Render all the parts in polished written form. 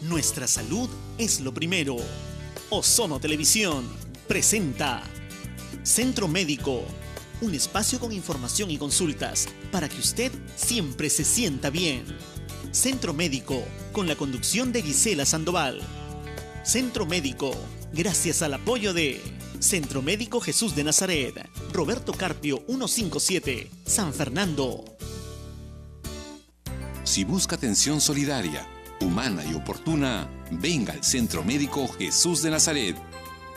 Nuestra salud es lo primero. Ozono Televisión presenta Centro Médico, un espacio con información y consultas para que usted siempre se sienta bien. Centro Médico, con la conducción de Gisela Sandoval. Centro Médico, gracias al apoyo de Centro Médico Jesús de Nazaret, Roberto Carpio 157, San Fernando. Si busca atención solidaria, humana y oportuna, venga al Centro Médico Jesús de Nazaret.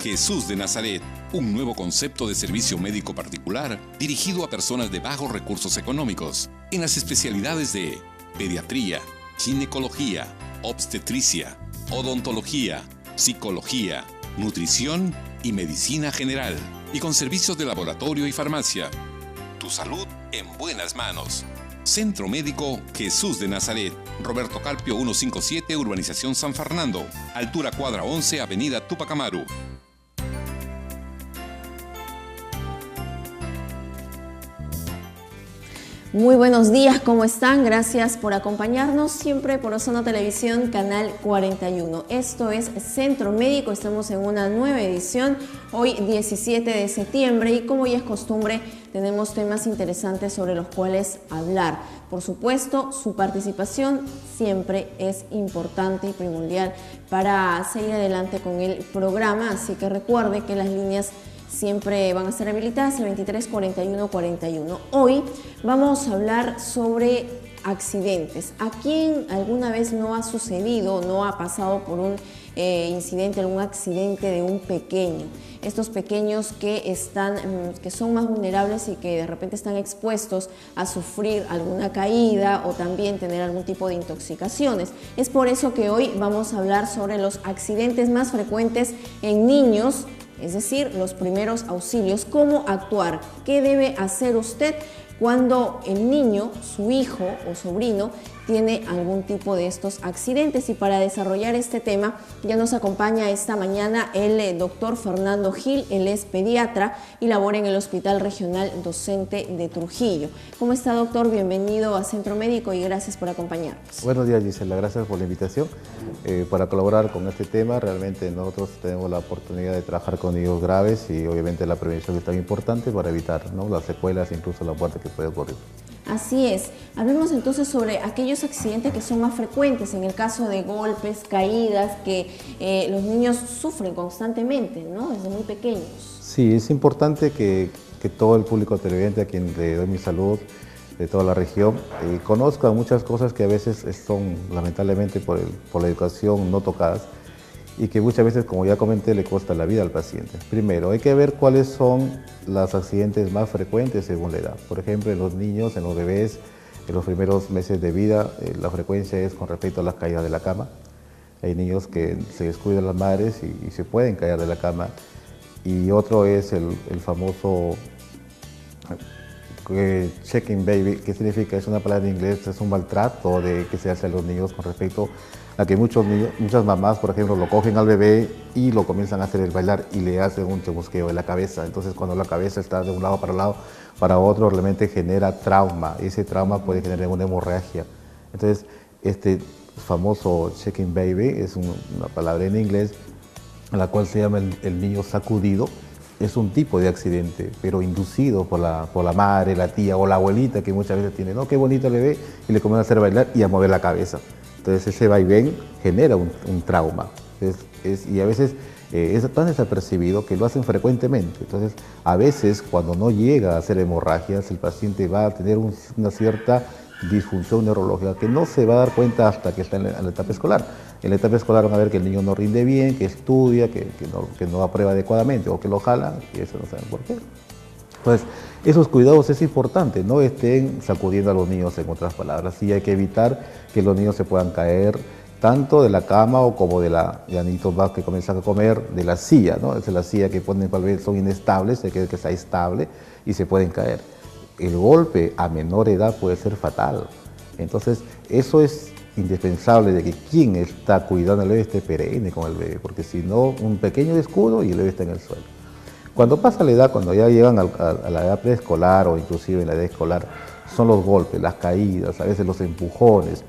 Jesús de Nazaret, un nuevo concepto de servicio médico particular dirigido a personas de bajos recursos económicos, en las especialidades de pediatría, ginecología, obstetricia, odontología, psicología, nutrición y medicina general, y con servicios de laboratorio y farmacia. Tu salud en buenas manos. Centro Médico Jesús de Nazaret, Roberto Carpio 157, Urbanización San Fernando, altura cuadra 11, Avenida Túpac Amaru. Muy buenos días, ¿cómo están? Gracias por acompañarnos siempre por Ozono Televisión, canal 41. Esto es Centro Médico, estamos en una nueva edición, hoy 17 de septiembre y como ya es costumbre, tenemos temas interesantes sobre los cuales hablar. Por supuesto, su participación siempre es importante y primordial para seguir adelante con el programa, así que recuerde que las líneas siempre van a ser habilitadas el 23 41 41. Hoy vamos a hablar sobre accidentes. ¿A quién alguna vez no ha sucedido, no ha pasado por un incidente, algún accidente de un pequeño? Estos pequeños que son más vulnerables y que de repente están expuestos a sufrir alguna caída o también tener algún tipo de intoxicaciones. Es por eso que hoy vamos a hablar sobre los accidentes más frecuentes en niños, es decir, los primeros auxilios, cómo actuar, qué debe hacer usted cuando el niño, su hijo o sobrino, tiene algún tipo de estos accidentes. Y para desarrollar este tema ya nos acompaña esta mañana el doctor Fernando Gil. Él es pediatra y labora en el Hospital Regional Docente de Trujillo. ¿Cómo está, doctor? Bienvenido a Centro Médico y gracias por acompañarnos. Buenos días, Gisela. Gracias por la invitación. Para colaborar con este tema, realmente nosotros tenemos la oportunidad de trabajar con niños graves y obviamente la prevención es tan importante para evitar, ¿no?, las secuelas, incluso la muerte que puede ocurrir. Así es. Hablemos entonces sobre aquellos accidentes que son más frecuentes en el caso de golpes, caídas, que los niños sufren constantemente, ¿no?, desde muy pequeños. Sí, es importante que todo el público televidente a quien le doy mi salud, de toda la región, conozca muchas cosas que a veces son lamentablemente por la educación no tocadas y que muchas veces, como ya comenté, le cuesta la vida al paciente. Primero, hay que ver cuáles son los accidentes más frecuentes según la edad. Por ejemplo, en los niños, en los bebés, en los primeros meses de vida, la frecuencia es con respecto a las caídas de la cama. Hay niños que se descuidan las madres y se pueden caer de la cama. Y otro es el famoso checking baby, que significa, es una palabra en inglés, es un maltrato que se hace a los niños con respecto a que muchas mamás, por ejemplo, lo cogen al bebé y lo comienzan a hacer el bailar y le hacen un chamusqueo en la cabeza. Entonces, cuando la cabeza está de un lado para otro, realmente genera trauma. Ese trauma puede generar una hemorragia. Entonces, este famoso checking baby es una palabra en inglés a la cual se llama el niño sacudido. Es un tipo de accidente, pero inducido por la madre, la tía o la abuelita, que muchas veces tiene, no, qué bonito el bebé, y le comienza a hacer bailar y a mover la cabeza. Entonces ese vaivén genera un trauma. Y a veces es tan desapercibido que lo hacen frecuentemente. Entonces, a veces cuando no llega a hacer hemorragias, el paciente va a tener una cierta disfunción neurológica que no se va a dar cuenta hasta que está en la etapa escolar. En la etapa escolar van a ver que el niño no rinde bien, que estudia, que no aprueba adecuadamente o que lo jalan, y eso no saben por qué. Entonces, esos cuidados es importante, no estén sacudiendo a los niños, en otras palabras. Sí hay que evitar que los niños se puedan caer tanto de la cama o como de niñitos más que comienzan a comer, de la silla, ¿no? Es la silla que ponen, tal vez son inestables, hay que ver que está estable y se pueden caer. El golpe a menor edad puede ser fatal. Entonces, eso es indispensable de que quien está cuidando al bebé esté perenne con el bebé, porque si no, un pequeño descuido y el bebé está en el suelo. Cuando pasa la edad, cuando ya llegan a la edad preescolar o inclusive en la edad escolar, son los golpes, las caídas, a veces los empujones.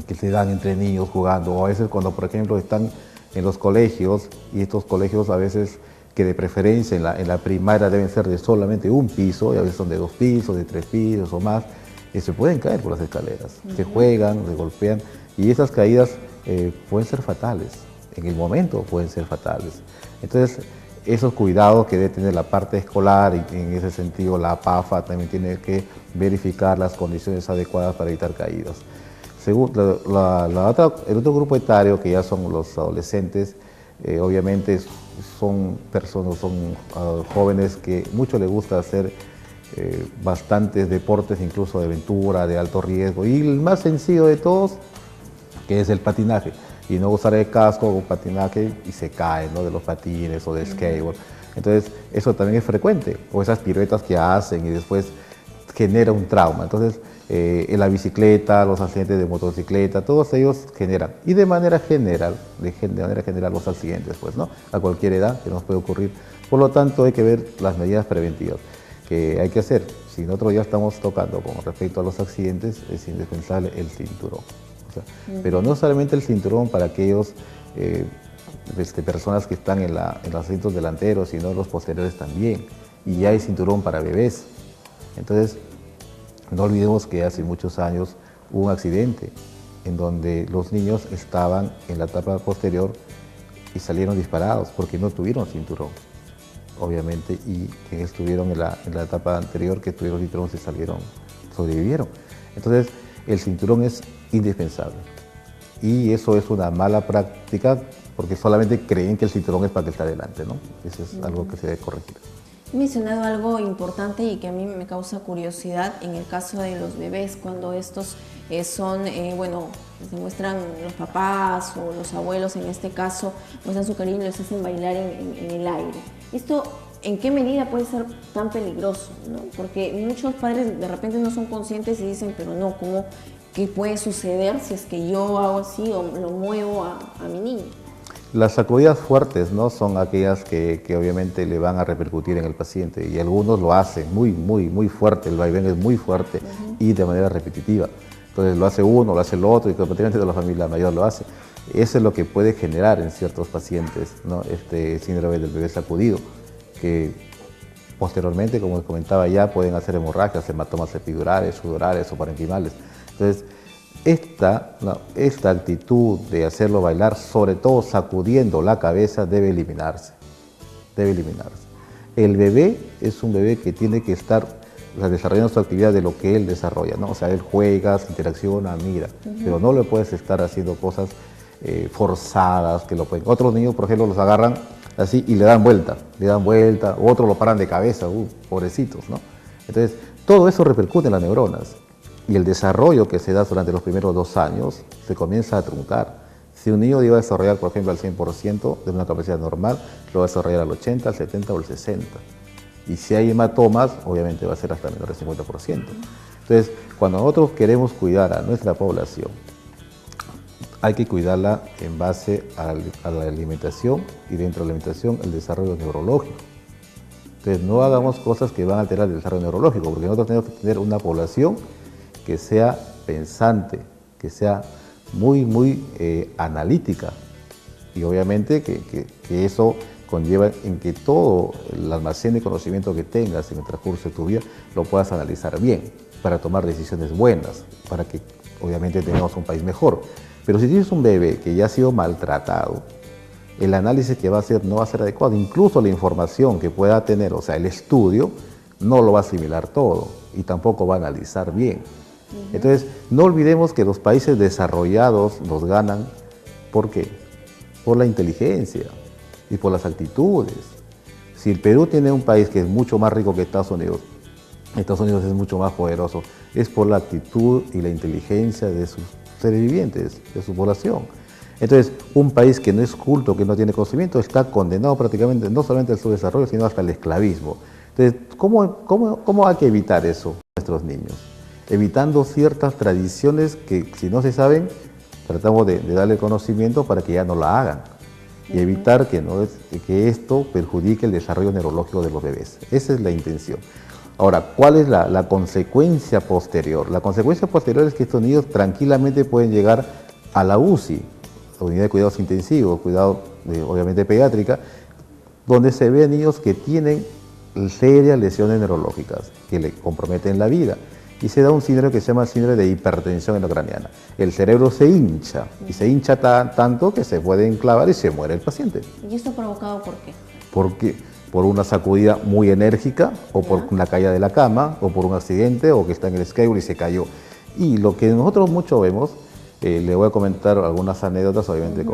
que se dan entre niños jugando, o a veces cuando, por ejemplo, están en los colegios, y estos colegios a veces que de preferencia en la primaria deben ser de solamente un piso, y a veces son de 2 pisos, de 3 pisos o más, y se pueden caer por las escaleras, se juegan, se golpean, y esas caídas pueden ser fatales, en el momento pueden ser fatales. Entonces, esos cuidados que debe tener la parte escolar, y en ese sentido la PAFA también tiene que verificar las condiciones adecuadas para evitar caídas. Según el otro grupo etario, que ya son los adolescentes, obviamente son personas, son jóvenes que mucho les gusta hacer bastantes deportes, incluso de aventura, de alto riesgo, y el más sencillo de todos, que es el patinaje, y no usar el casco o patinaje y se caen, ¿no?, de los patines o de skateboard. Entonces eso también es frecuente, o esas piruetas que hacen y después genera un trauma. Entonces en la bicicleta, los accidentes de motocicleta, todos ellos generan, y de manera general los accidentes, pues, ¿no?, a cualquier edad que nos puede ocurrir. Por lo tanto, hay que ver las medidas preventivas que hay que hacer. Si nosotros ya estamos tocando con respecto a los accidentes, es indispensable el cinturón. O sea, pero no solamente el cinturón para aquellos personas que están en los asientos delanteros, sino los posteriores también. Y ya hay cinturón para bebés. Entonces, no olvidemos que hace muchos años hubo un accidente en donde los niños estaban en la etapa posterior y salieron disparados porque no tuvieron cinturón, obviamente, y quienes estuvieron en la etapa anterior, que tuvieron cinturón, sobrevivieron. Entonces, el cinturón es indispensable, y eso es una mala práctica porque solamente creen que el cinturón es para que esté adelante, ¿no? Eso es algo que se debe corregir. He mencionado algo importante y que a mí me causa curiosidad en el caso de los bebés, cuando estos bueno, les demuestran los papás o los abuelos, en este caso, muestran su cariño y les hacen bailar en el aire. ¿Esto en qué medida puede ser tan peligroso, ¿no? Porque muchos padres de repente no son conscientes y dicen, pero no, ¿qué puede suceder si es que yo hago así o lo muevo a mi niño? Las sacudidas fuertes, ¿no?, son aquellas que obviamente le van a repercutir en el paciente, y algunos lo hacen muy fuerte, el vaivén es muy fuerte y de manera repetitiva. Entonces lo hace uno, lo hace el otro, y prácticamente toda la familia mayor lo hace. Eso es lo que puede generar en ciertos pacientes, ¿no?, este síndrome del bebé sacudido, que posteriormente, como comentaba ya, pueden hacer hemorragias, hematomas epidurales, sudorales o parenquimales. Entonces, esta actitud de hacerlo bailar, sobre todo sacudiendo la cabeza, debe eliminarse. El bebé es un bebé que tiene que estar desarrollando su actividad de lo que él desarrolla, ¿no? O sea, él juega, se interacciona, mira, pero no le puedes estar haciendo cosas forzadas que lo pueden. Otros niños, por ejemplo, los agarran así y le dan vuelta, o otros lo paran de cabeza, pobrecitos, ¿no? Entonces, todo eso repercute en las neuronas. Y el desarrollo que se da durante los primeros 2 años se comienza a truncar. Si un niño iba a desarrollar, por ejemplo, al 100% de una capacidad normal, lo va a desarrollar al 80, al 70 o al 60. Y si hay hematomas, obviamente va a ser hasta menor del 50%. Entonces, cuando nosotros queremos cuidar a nuestra población, hay que cuidarla en base a la alimentación, y dentro de la alimentación el desarrollo neurológico. Entonces, no hagamos cosas que van a alterar el desarrollo neurológico, porque nosotros tenemos que tener una población que sea pensante, que sea muy analítica, y obviamente que eso conlleva en que todo el almacén de conocimiento que tengas en el transcurso de tu vida lo puedas analizar bien, para tomar decisiones buenas, para que obviamente tengamos un país mejor. Pero si tienes un bebé que ya ha sido maltratado, el análisis que va a hacer no va a ser adecuado, incluso la información que pueda tener, o sea, el estudio, no lo va a asimilar todo y tampoco va a analizar bien. Entonces, no olvidemos que los países desarrollados nos ganan, ¿por qué? Por la inteligencia y por las actitudes. Si el Perú tiene un país que es mucho más rico que Estados Unidos es mucho más poderoso, es por la actitud y la inteligencia de sus seres vivientes, de su población. Entonces, un país que no es culto, que no tiene conocimiento, está condenado prácticamente no solamente al subdesarrollo, sino hasta al esclavismo. Entonces, ¿cómo hay que evitar eso a nuestros niños? Evitando ciertas tradiciones que, si no se saben, tratamos de darle conocimiento para que ya no la hagan, y evitar que esto perjudique el desarrollo neurológico de los bebés. Esa es la intención. Ahora, ¿cuál es la consecuencia posterior? La consecuencia posterior es que estos niños tranquilamente pueden llegar a la UCI, la unidad de cuidados intensivos, cuidado obviamente pediátrica, donde se ven niños que tienen serias lesiones neurológicas que le comprometen la vida. Y se da un síndrome que se llama síndrome de hipertensión endocraniana. El cerebro se hincha, y se hincha tanto que se puede enclavar y se muere el paciente. ¿Y esto provocado por qué? Porque por una sacudida muy enérgica, o por una caída de la cama, o por un accidente, o que está en el skateboard y se cayó. Y lo que nosotros mucho vemos, le voy a comentar algunas anécdotas, obviamente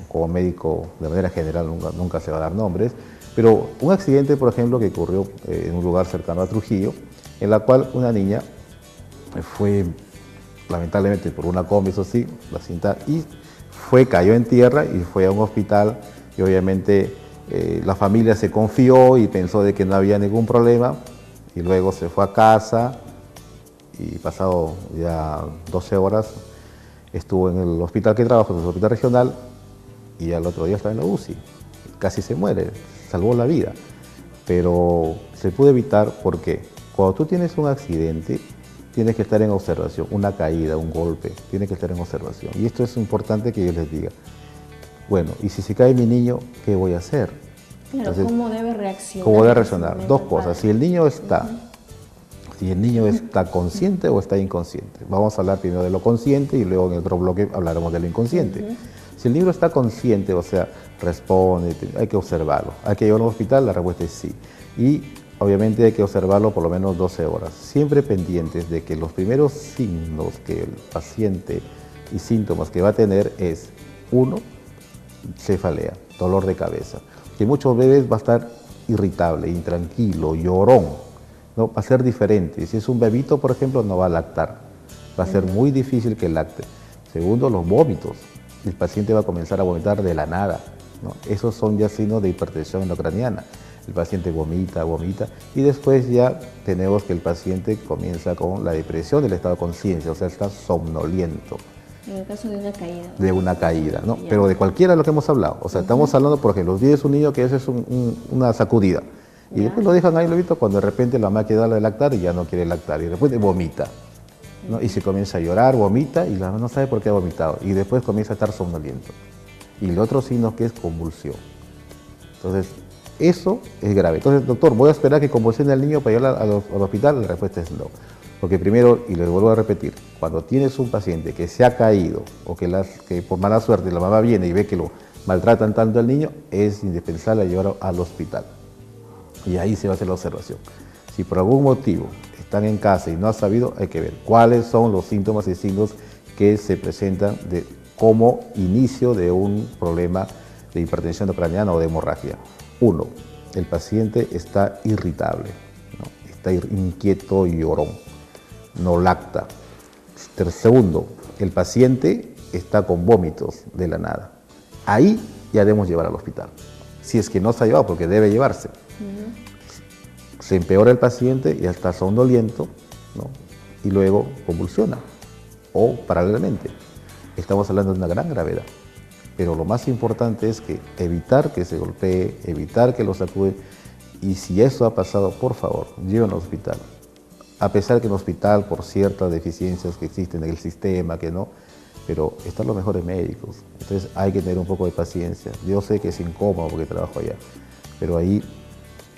como médico de manera general, nunca se va a dar nombres, pero un accidente, por ejemplo, que ocurrió en un lugar cercano a Trujillo, en la cual una niña fue, lamentablemente por una combi, eso sí, la cinta, y cayó en tierra y fue a un hospital, y obviamente la familia se confió y pensó de que no había ningún problema, y luego se fue a casa, y pasado ya 12 horas, estuvo en el hospital que trabajo, en el hospital regional, y al otro día estaba en la UCI. Casi se muere, salvó la vida. Pero se pudo evitar porque cuando tú tienes un accidente, tienes que estar en observación, una caída, un golpe, tienes que estar en observación. Y esto es importante que yo les diga. Bueno, y si se cae mi niño, ¿qué voy a hacer? Claro, entonces, ¿cómo debe reaccionar? ¿Cómo debe reaccionar? Dos cosas. Si el niño está... Si el niño está consciente o está inconsciente. Vamos a hablar primero de lo consciente y luego en el otro bloque hablaremos de lo inconsciente. Si el niño está consciente, o sea, responde, hay que observarlo. ¿Hay que llevarlo al hospital? La respuesta es sí. Y obviamente hay que observarlo por lo menos 12 horas. Siempre pendientes de que los primeros signos que el paciente y síntomas que va a tener es, 1, cefalea, dolor de cabeza. Que muchos bebés va a estar irritable, intranquilo, llorón. ¿No? Va a ser diferente. Si es un bebito, por ejemplo, no va a lactar. Va a ser muy difícil que lacte. Segundo, los vómitos. El paciente va a comenzar a vomitar de la nada, ¿no? Esos son ya signos de hipertensión endocraniana. El paciente vomita, y después ya tenemos que el paciente comienza con la depresión del estado de conciencia, o sea, está somnoliento. En el caso de una caída. De una caída, ¿no? Pero de cualquiera de lo que hemos hablado. O sea, estamos hablando, por ejemplo, es un niño que es una sacudida. Y después lo dejan ahí, lo visto, cuando de repente la mamá quiere darle de lactar y ya no quiere lactar. Y después vomita, ¿no? Y se comienza a llorar, vomita, y la mamá no sabe por qué ha vomitado. Y después comienza a estar somnoliento. Y el otro signo que es convulsión. Entonces, eso es grave. Entonces, doctor, ¿voy a esperar que convulsione al niño para llevarlo al hospital? La respuesta es no. Porque primero, y les vuelvo a repetir, cuando tienes un paciente que se ha caído o que por mala suerte la mamá viene y ve que lo maltratan tanto al niño, es indispensable llevarlo al hospital. Y ahí se va a hacer la observación. Si por algún motivo están en casa y no han sabido, hay que ver cuáles son los síntomas y signos que se presentan como inicio de un problema de hipertensión endocraniana o de hemorragia. 1, el paciente está irritable, ¿no? Está inquieto y llorón, no lacta. Segundo, el paciente está con vómitos de la nada. Ahí ya debemos llevar al hospital. Si es que no se ha llevado, porque debe llevarse. Se empeora el paciente y está somnoliento, ¿no? Y luego convulsiona. O paralelamente. Estamos hablando de una gran gravedad. Pero lo más importante es que evitar que se golpee, evitar que lo sacude. Y si eso ha pasado, por favor, llévenlo al hospital. A pesar que en el hospital, por ciertas deficiencias que existen en el sistema, que no, pero están los mejores médicos. Entonces hay que tener un poco de paciencia. Yo sé que es incómodo porque trabajo allá, pero ahí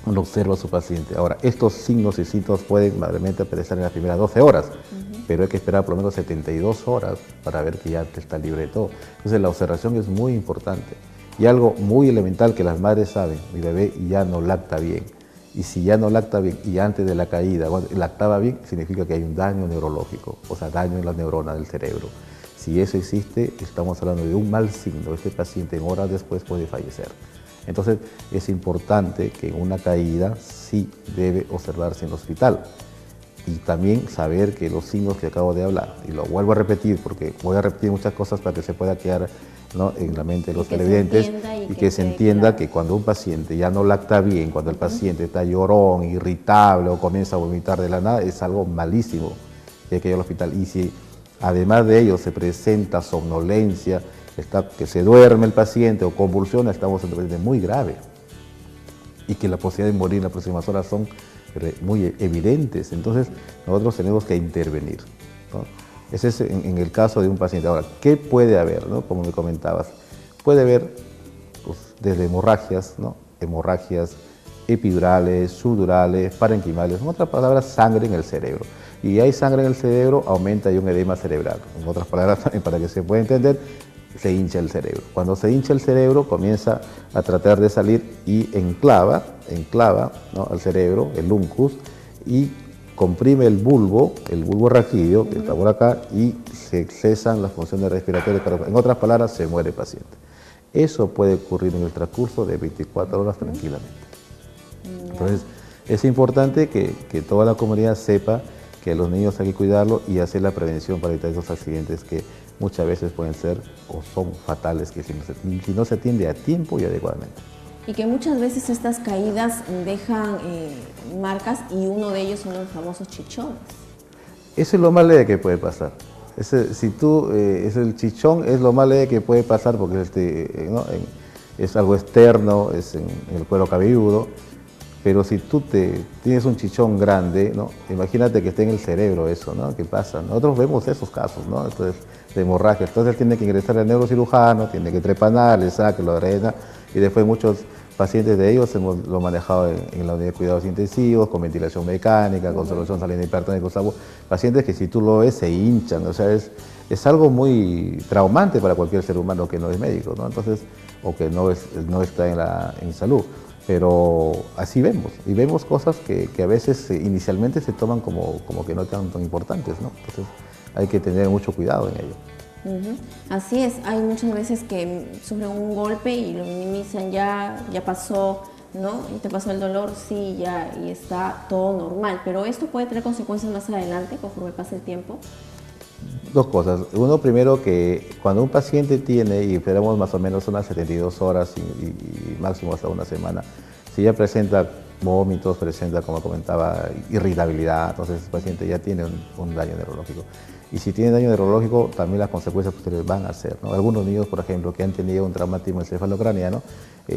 uno observa a su paciente. Ahora, estos signos y síntomas pueden realmente aparecer en las primeras 12 horas, pero hay que esperar por lo menos 72 horas para ver que ya está libre de todo. Entonces la observación es muy importante. Y algo muy elemental que las madres saben, mi bebé ya no lacta bien. Y si ya no lacta bien y antes de la caída lactaba bien, significa que hay un daño neurológico, o sea, daño en las neuronas del cerebro. Si eso existe, estamos hablando de un mal signo. Este paciente en horas después puede fallecer. Entonces es importante que en una caída sí debe observarse en el hospital y también saber que los signos que acabo de hablar, y lo vuelvo a repetir porque voy a repetir muchas cosas para que se pueda quedar, ¿no?, en la mente de los televidentes y que se entienda que cuando un paciente ya no lacta bien, cuando el paciente está llorón, irritable o comienza a vomitar de la nada, es algo malísimo y hay que ir al hospital. Y si además de ello se presenta somnolencia, que se duerme el paciente o convulsiona, estamos en un paciente muy grave y que la posibilidad de morir en las próximas horas son muy evidentes. Entonces, nosotros tenemos que intervenir, ¿no? Ese es en el caso de un paciente. Ahora, ¿qué puede haber, ¿no? Como me comentabas, puede haber pues, desde hemorragias, ¿no? Hemorragias epidurales, subdurales, parenquimales, en otras palabras, sangre en el cerebro. Y hay sangre en el cerebro, aumenta y un edema cerebral. En otras palabras, para que se pueda entender, se hincha el cerebro. Cuando se hincha el cerebro, comienza a tratar de salir y enclava, ¿no? al cerebro, el uncus, y comprime el bulbo raquídeo, que está por acá, y se cesan las funciones respiratorias. En otras palabras, se muere el paciente. Eso puede ocurrir en el transcurso de 24 horas tranquilamente. Entonces, es importante que toda la comunidad sepa que a los niños hay que cuidarlo y hacer la prevención para evitar esos accidentes que muchas veces pueden ser o son fatales que si no se atiende a tiempo y adecuadamente. Y que muchas veces estas caídas dejan marcas y uno de ellos son los famosos chichones. Eso es lo más leve que puede pasar. Es el chichón es lo más leve que puede pasar porque ¿no? es algo externo, es en el cuero cabelludo. Pero si tú tienes un chichón grande, ¿no? Imagínate que esté en el cerebro eso, ¿no? ¿Qué pasa? Nosotros vemos esos casos, ¿no? Entonces, de hemorragia. Entonces tiene que ingresar al neurocirujano, tiene que trepanar, le saca, lo drena, y después muchos pacientes de ellos hemos lo manejado en la unidad de cuidados intensivos, con ventilación mecánica, con solución salina hipertónica, pacientes que si tú lo ves se hinchan, o sea, es algo muy traumante para cualquier ser humano que no es médico, ¿no? Entonces, o que no está en salud. Pero así vemos, y vemos cosas que a veces inicialmente se toman como que no tan importantes, ¿no? Entonces hay que tener mucho cuidado en ello. Así es, hay muchas veces que sufren un golpe y lo minimizan, ya pasó, ¿no? Y te pasó el dolor, sí, ya, y está todo normal, pero esto puede tener consecuencias más adelante conforme pase el tiempo. Dos cosas. Uno, primero, que cuando un paciente tiene, y esperamos más o menos unas 72 horas y máximo hasta una semana, si ya presenta vómitos, presenta, como comentaba, irritabilidad, entonces el paciente ya tiene un daño neurológico. Y si tiene daño neurológico, también las consecuencias posteriores van a ser, ¿no? Algunos niños, por ejemplo, que han tenido un traumatismo encefalocraneano,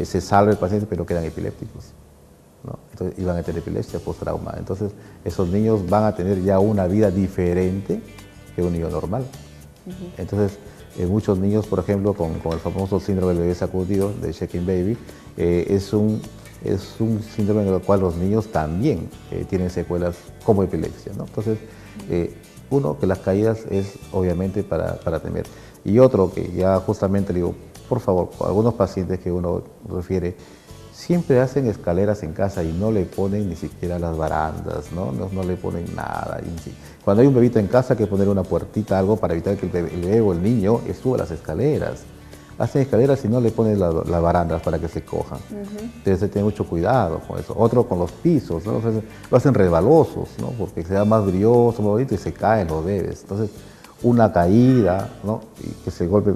se salva el paciente, pero quedan epilépticos, ¿no? Entonces, y van a tener epilepsia post-trauma. Entonces, esos niños van a tener ya una vida diferente que un niño normal. Entonces, muchos niños, por ejemplo, con el famoso síndrome del bebé sacudido, de shaking baby, es un síndrome en el cual los niños también tienen secuelas como epilepsia, ¿no? Entonces, uno, que las caídas es obviamente para temer. Y otro, que ya justamente le digo, por favor, algunos pacientes que uno refiere, siempre hacen escaleras en casa y no le ponen ni siquiera las barandas, ¿no? No le ponen nada. Cuando hay un bebito en casa hay que poner una puertita, algo para evitar que el bebé o el niño suba las escaleras. Hacen escaleras y no le ponen las barandas para que se cojan. Entonces hay que tener mucho cuidado con eso. Otro con los pisos, ¿no? Entonces, lo hacen resbalosos, ¿no? Porque se da más brilloso, más bonito y se caen los bebés. Entonces, una caída, ¿no? Y que se golpe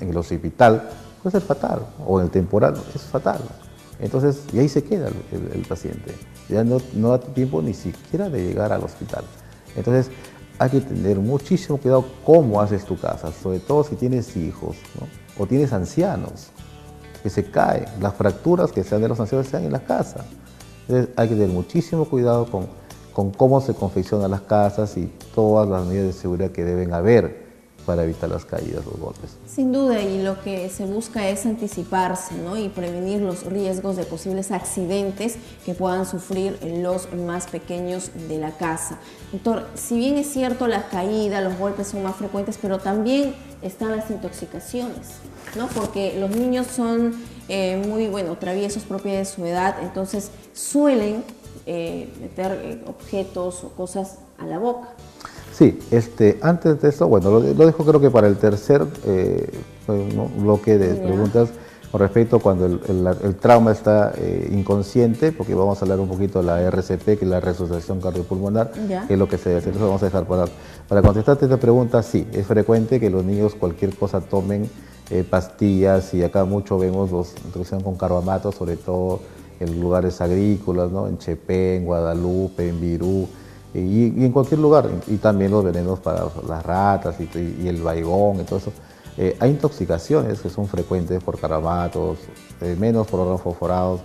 en el occipital puede ser fatal, o en el temporal es fatal. Entonces, y ahí se queda el paciente. Ya no da tiempo ni siquiera de llegar al hospital. Entonces, hay que tener muchísimo cuidado cómo haces tu casa, sobre todo si tienes hijos, ¿no? O tienes ancianos, que se caen. Las fracturas que sean de los ancianos sean en la casa. Entonces, hay que tener muchísimo cuidado con cómo se confeccionan las casas y todas las medidas de seguridad que deben haber para evitar las caídas, los golpes. Sin duda, y lo que se busca es anticiparse, ¿no? Y prevenir los riesgos de posibles accidentes que puedan sufrir los más pequeños de la casa. Doctor, si bien es cierto la caída, los golpes son más frecuentes, pero también están las intoxicaciones, ¿no? Porque los niños son muy traviesos, propios de su edad, entonces suelen meter objetos o cosas a la boca. Sí, antes de eso, bueno, lo dejo creo que para el tercer bloque de preguntas con respecto a cuando el trauma está inconsciente, porque vamos a hablar un poquito de la RCP, que es la resucitación cardiopulmonar, que es lo que se debe hacer. Eso vamos a dejar para contestarte esta pregunta. Sí, es frecuente que los niños cualquier cosa tomen pastillas, y acá mucho vemos los introducción con carbamato, sobre todo en lugares agrícolas, ¿no? En Chepén, en Guadalupe, en Virú, y en cualquier lugar, y también los venenos para las ratas y el baigón y todo eso. Hay intoxicaciones que son frecuentes por carbamatos, menos por órganos fosforados,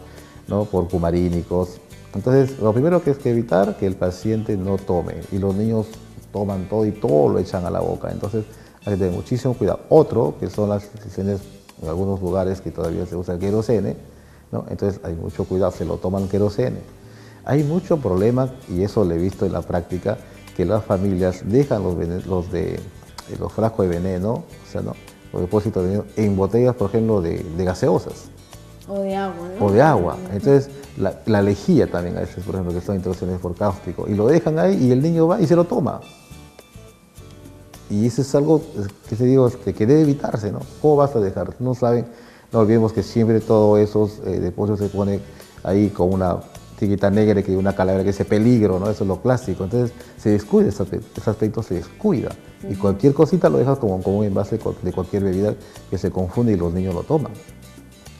¿no? Por cumarínicos, Entonces, lo primero que es que evitar que el paciente no tome, y los niños toman todo y todo lo echan a la boca, entonces hay que tener muchísimo cuidado. Otro, que son las instituciones en algunos lugares que todavía se usa el querosene, ¿no? Entonces hay mucho cuidado, se lo toman querosene. Hay mucho problema, y eso lo he visto en la práctica, que las familias dejan los frascos de veneno, o sea, ¿no? Los depósitos de veneno en botellas, por ejemplo, de gaseosas. O de agua, ¿no? O de agua. Entonces, la lejía también a veces, por ejemplo, que son introducciones por cáustico, y lo dejan ahí y el niño va y se lo toma. Y eso es algo que te digo, que debe evitarse, ¿no? ¿Cómo vas a dejar? No saben, no olvidemos que siempre todos esos depósitos se ponen ahí con una tiquita negra, que una calavera que dice peligro, ¿no? Eso es lo clásico. Entonces, se descuida ese aspecto, se descuida. Y cualquier cosita lo dejas como un envase de cualquier bebida que se confunde y los niños lo toman.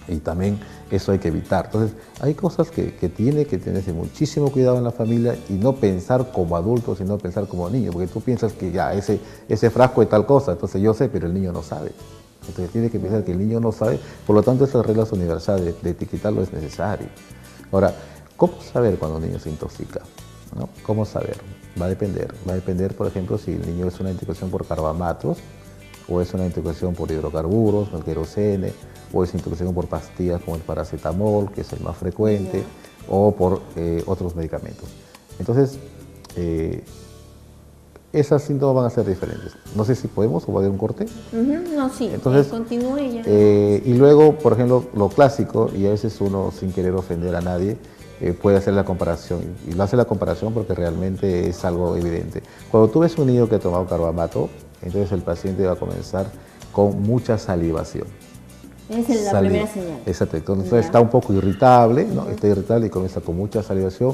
Y también eso hay que evitar. Entonces, hay cosas que tiene que tenerse muchísimo cuidado en la familia y no pensar como adultos, sino pensar como niños, porque tú piensas que ya ese frasco es tal cosa, entonces yo sé, pero el niño no sabe. Entonces, tiene que pensar que el niño no sabe, por lo tanto, esas reglas universales de etiquetarlo es necesario. Ahora, ¿cómo saber cuando un niño se intoxica? ¿No? ¿Cómo saber? Va a depender, por ejemplo, si el niño es una intoxicación por carbamatos, o es una intoxicación por hidrocarburos, el querosene, o es intoxicación por pastillas como el paracetamol, que es el más frecuente, o por otros medicamentos. Entonces, esos síntomas van a ser diferentes. No sé si podemos o va a haber un corte. No, sí, entonces continúe ya. Y luego, por ejemplo, lo clásico, y a veces uno sin querer ofender a nadie, puede hacer la comparación, y lo hace la comparación porque realmente es algo evidente. Cuando tú ves un niño que ha tomado carbamato, entonces el paciente va a comenzar con mucha salivación. Es la primera señal. Exacto, entonces está un poco irritable, ¿no? Está irritable y comienza con mucha salivación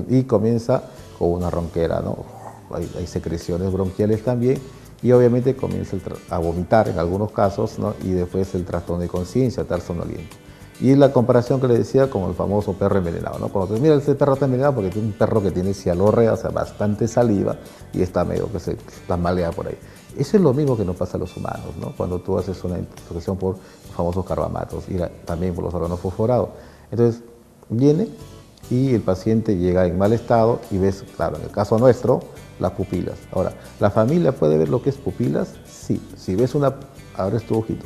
y comienza con una ronquera, ¿no? Hay secreciones bronquiales también, y obviamente comienza a vomitar en algunos casos, ¿no? Y después el trastorno de conciencia, estar somnoliento. Y la comparación que le decía con el famoso perro envenenado, ¿no? Cuando te mira, ese perro está envenenado porque tiene un perro que tiene cialorrea, o sea, bastante saliva, y está medio que se tambalea por ahí. Eso es lo mismo que nos pasa a los humanos, ¿no? Cuando tú haces una intoxicación por los famosos carbamatos y también por los órganos fosforados. Entonces, viene y el paciente llega en mal estado y ves, claro, en el caso nuestro, las pupilas. Ahora, ¿la familia puede ver lo que es pupilas? Sí. Si ves abres tu ojito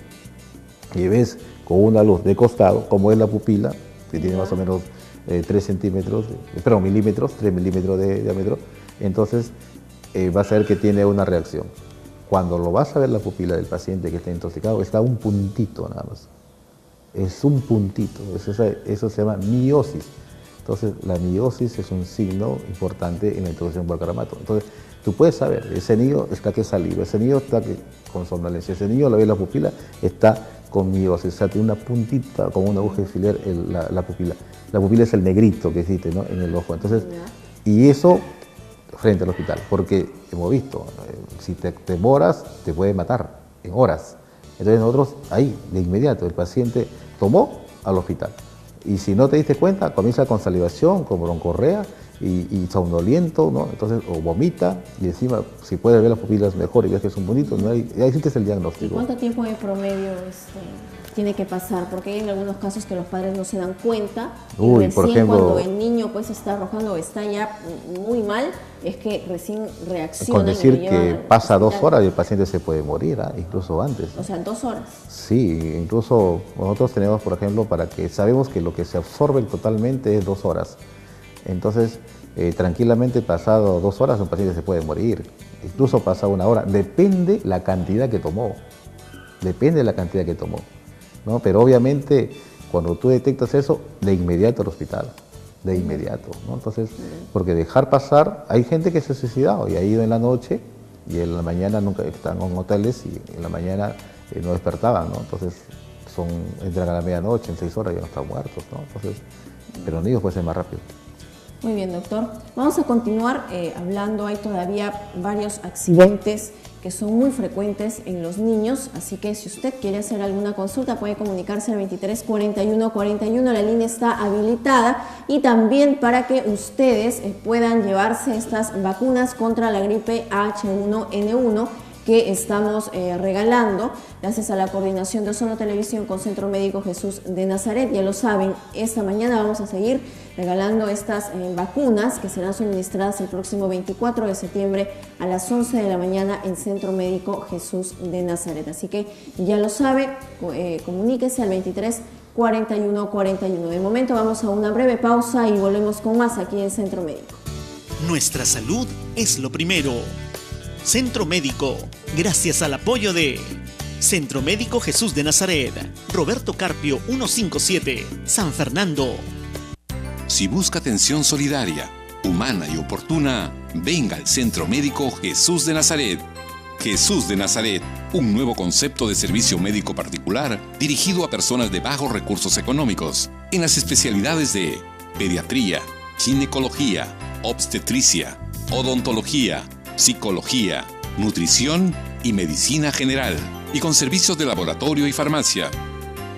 y ves con una luz de costado, como es la pupila, que tiene más o menos 3 milímetros de diámetro, entonces vas a ver que tiene una reacción. Cuando lo vas a ver la pupila del paciente que está intoxicado, está un puntito nada más. Es un puntito, eso se llama miosis. Entonces, la miosis es un signo importante en la intoxicación por carbamato. Entonces, tú puedes saber, ese niño está que saliva, ese niño está con somnolencia, ese niño, lo ve la pupila, está con miosis, o sea, tiene una puntita, como una aguja de alfiler, la pupila. La pupila es el negrito que existe, ¿no? En el ojo. Entonces, y eso frente al hospital, porque hemos visto, si te demoras, te puede matar en horas. Entonces nosotros ahí, de inmediato, el paciente tomó al hospital. Y si no te diste cuenta, comienza con salivación, con broncorrea y somnoliento, ¿no? Entonces, o vomita, y encima, si puedes ver las pupilas mejor y ves que es un bonito, ahí existe el diagnóstico. ¿Y cuánto tiempo de promedio tiene que pasar? Porque hay en algunos casos que los padres no se dan cuenta. Y recién, por ejemplo, cuando el niño pues está arrojando o está ya muy mal, es que recién reacciona. Con decir que pasa 2 horas y el paciente se puede morir, incluso antes. O sea, 2 horas. Sí, incluso nosotros tenemos, por ejemplo, sabemos que lo que se absorbe totalmente es 2 horas. Entonces, tranquilamente pasado 2 horas un paciente se puede morir, incluso pasado 1 hora, depende la cantidad que tomó, ¿no? Pero obviamente cuando tú detectas eso, de inmediato al hospital, de inmediato, ¿no? Entonces, porque dejar pasar, hay gente que se ha suicidado y ha ido en la noche y en la mañana nunca están en hoteles y en la mañana no despertaban, ¿no? Entonces, entran a la medianoche, en 6 horas ya no están muertos, ¿no? Entonces, pero en ellos puede ser más rápido. Muy bien, doctor. Vamos a continuar hablando. Hay todavía varios accidentes que son muy frecuentes en los niños, así que si usted quiere hacer alguna consulta puede comunicarse al 23 41 41, la línea está habilitada, y también para que ustedes puedan llevarse estas vacunas contra la gripe H1N1 que estamos regalando gracias a la coordinación de Ozono Televisión con Centro Médico Jesús de Nazaret. Ya lo saben, esta mañana vamos a seguir regalando estas vacunas que serán suministradas el próximo 24 de septiembre a las 11 de la mañana en Centro Médico Jesús de Nazaret. Así que ya lo sabe, comuníquese al 23 41 41. De momento vamos a una breve pausa y volvemos con más aquí en Centro Médico. Nuestra salud es lo primero. Centro Médico, gracias al apoyo de Centro Médico Jesús de Nazaret, Roberto Carpio 157, San Fernando. Si busca atención solidaria, humana y oportuna, venga al Centro Médico Jesús de Nazaret. Jesús de Nazaret, un nuevo concepto de servicio médico particular dirigido a personas de bajos recursos económicos, en las especialidades de pediatría, ginecología, obstetricia, odontología, psicología, nutrición y medicina general, y con servicios de laboratorio y farmacia.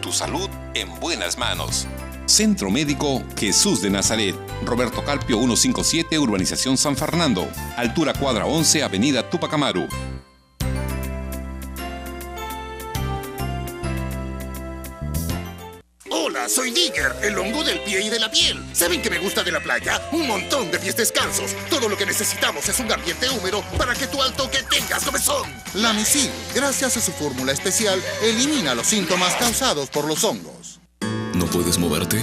Tu salud en buenas manos. Centro Médico Jesús de Nazaret, Roberto Carpio 157, Urbanización San Fernando, altura cuadra 11, Avenida Tupac Amaru. Hola, soy Digger, el hongo del pie y de la piel. ¿Saben qué me gusta de la playa? Un montón de pies descalzos. Todo lo que necesitamos es un ambiente húmedo para que tú al toque tengas comezón. Lamisil, gracias a su fórmula especial, elimina los síntomas causados por los hongos. ¿No puedes moverte?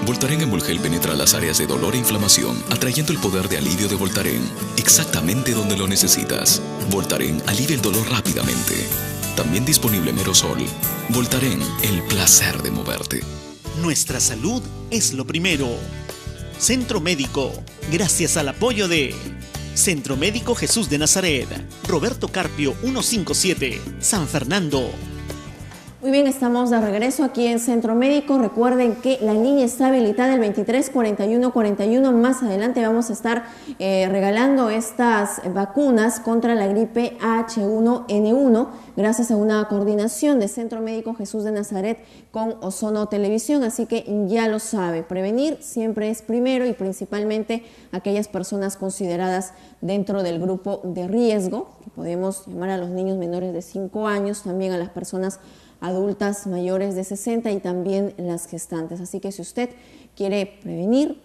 Voltaren Emulgel penetra las áreas de dolor e inflamación, atrayendo el poder de alivio de Voltaren, exactamente donde lo necesitas. Voltaren alivia el dolor rápidamente. También disponible en aerosol. Voltaren, el placer de moverte. Nuestra salud es lo primero. Centro Médico, gracias al apoyo de Centro Médico Jesús de Nazaret, Roberto Carpio 157, San Fernando. Muy bien, estamos de regreso aquí en Centro Médico. Recuerden que la línea está habilitada el 23 41 41. Más adelante vamos a estar regalando estas vacunas contra la gripe H1N1 gracias a una coordinación de Centro Médico Jesús de Nazaret con Ozono Televisión. Así que ya lo sabe, prevenir siempre es primero y principalmente aquellas personas consideradas dentro del grupo de riesgo, que podemos llamar a los niños menores de 5 años, también a las personas adultas mayores de 60 y también las gestantes. Así que si usted quiere prevenir,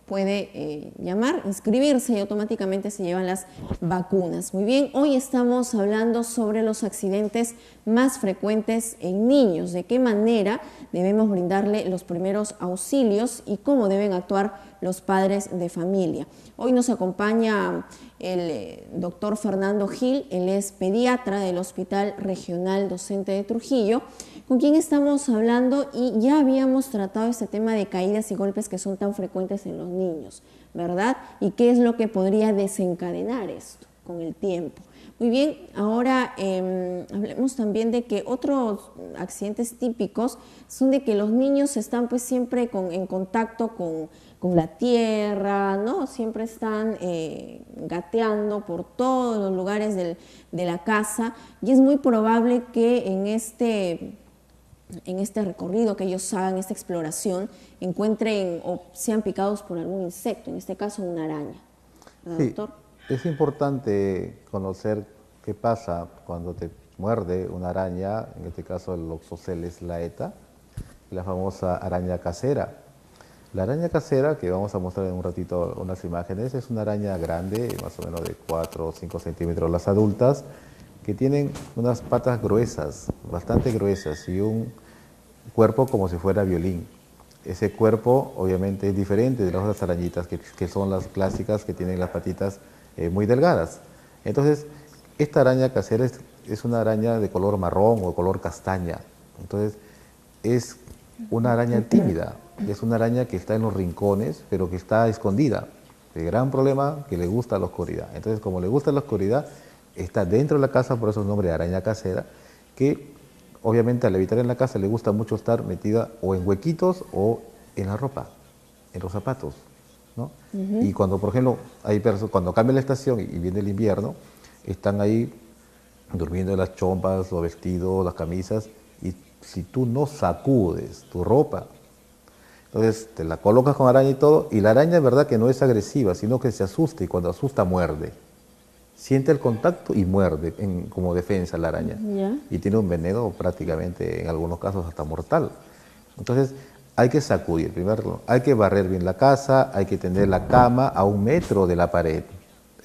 puede llamar, inscribirse y automáticamente se llevan las vacunas. Muy bien, hoy estamos hablando sobre los accidentes más frecuentes en niños, de qué manera debemos brindarle los primeros auxilios y cómo deben actuar los padres de familia. Hoy nos acompaña el doctor Fernando Gil, él es pediatra del Hospital Regional Docente de Trujillo, con quien estamos hablando y ya habíamos tratado este tema de caídas y golpes que son tan frecuentes en los niños, ¿verdad? Y qué es lo que podría desencadenar esto con el tiempo. Muy bien, ahora hablemos también de que otros accidentes típicos son de que los niños están pues siempre en contacto con la tierra, ¿no? Siempre están gateando por todos los lugares de la casa y es muy probable que en este recorrido que ellos hagan, esta exploración, encuentren o sean picados por algún insecto, en este caso una araña. ¿Verdad, sí, doctor? Es importante conocer qué pasa cuando te muerde una araña, en este caso el Oxoceles laeta, la famosa araña casera. La araña casera, que vamos a mostrar en un ratito unas imágenes, es una araña grande, más o menos de 4 o 5 centímetros las adultas, que tienen unas patas gruesas, bastante gruesas, y un cuerpo como si fuera violín. Ese cuerpo obviamente es diferente de las otras arañitas, que son las clásicas, que tienen las patitas muy delgadas. Entonces, esta araña casera es una araña de color marrón o color castaña. Entonces, es una araña tímida. Es una araña que está en los rincones, pero que está escondida. El gran problema que le gusta la oscuridad. Entonces, como le gusta la oscuridad, está dentro de la casa, por eso es el nombre de araña casera, que obviamente al habitar en la casa le gusta mucho estar metida o en huequitos o en la ropa, en los zapatos, ¿no? Y cuando, por ejemplo, cuando cambia la estación y viene el invierno, están ahí durmiendo en las chompas, los vestidos, las camisas, y si tú no sacudes tu ropa, entonces te la colocas con araña y todo, y la araña es verdad que no es agresiva, sino que se asusta, y cuando asusta muerde. siente el contacto y muerde como defensa la araña. Ya. Y tiene un veneno prácticamente, en algunos casos, hasta mortal. Entonces, hay que sacudir, primero, hay que barrer bien la casa, hay que tener la cama a 1 metro de la pared.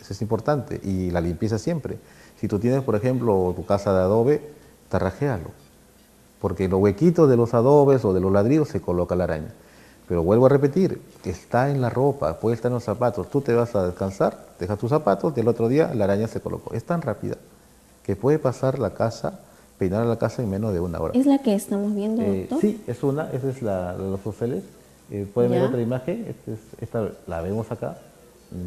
Eso es importante. Y la limpieza siempre. Si tú tienes, por ejemplo, tu casa de adobe, tarrajealo. Porque en los huequitos de los adobes o de los ladrillos se coloca la araña. Pero vuelvo a repetir, está en la ropa, puede estar en los zapatos. Tú te vas a descansar, dejas tus zapatos y el otro día la araña se colocó. Es tan rápida que puede pasar la casa, peinar la casa en menos de 1 hora. ¿Es la que estamos viendo, doctor? Sí, esa es la de los oceles. Pueden ver Ya. otra imagen, esta la vemos acá.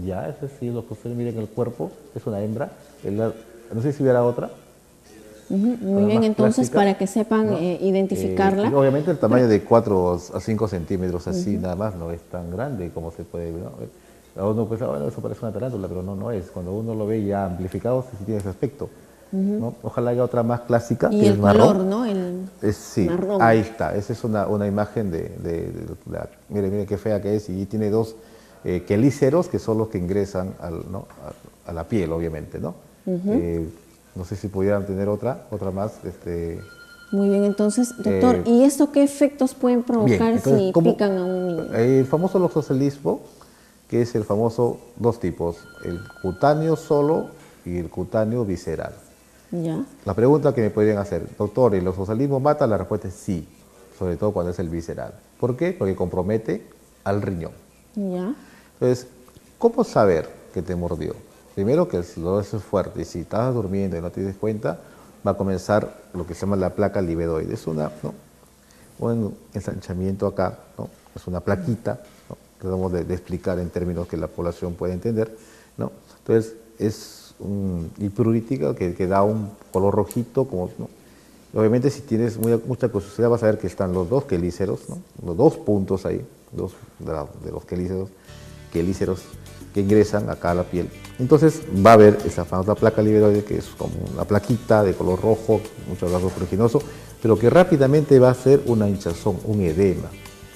Ya, ese sí, los oceles, miren el cuerpo, es una hembra. No sé si hubiera otra. Muy bien, más entonces clásica, para que sepan ¿no? identificarla. Y obviamente el tamaño de 4 a 5 centímetros así nada más, no es tan grande como se puede ver, ¿no? A uno piensa, bueno, eso parece una tarántula, pero no es. Cuando uno lo ve ya amplificado, sí tiene ese aspecto, ¿no? Ojalá haya otra más clástica, Y que el es marrón. color, ¿no? El Sí, marrón. ahí está. Esa es una imagen miren qué fea que es, y tiene 2 quelíceros que son los que ingresan a la piel, obviamente, ¿no? No sé si pudieran tener otra más. Muy bien, entonces, doctor, ¿y esto qué efectos pueden provocar entonces, si pican a un niño? El famoso loxocelismo, que es el famoso 2 tipos, el cutáneo solo y el cutáneo visceral. Ya. La pregunta que me podrían hacer, doctor, ¿el loxocelismo mata? La respuesta es sí, sobre todo cuando es el visceral. ¿Por qué? Porque compromete al riñón. Ya. Entonces, ¿cómo saber que te mordió? Primero que el dolor es fuerte, y si estás durmiendo y no te das cuenta, va a comenzar lo que se llama la placa libedoide. Es un ensanchamiento acá, ¿no? Es una plaquita, ¿no? Tratamos de explicar en términos que la población puede entender, ¿no? Entonces, es hiperurítica que da un color rojito, ¿no? Obviamente, si tienes mucha curiosidad, vas a ver que están los 2 quelíceros, ¿no? Los 2 puntos ahí, de los quelíceros que ingresan acá a la piel. Entonces va a haber esa famosa placa libedoide, que es como una plaquita de color rojo, mucho vaso pruriginoso, pero que rápidamente va a hacer una hinchazón, un edema.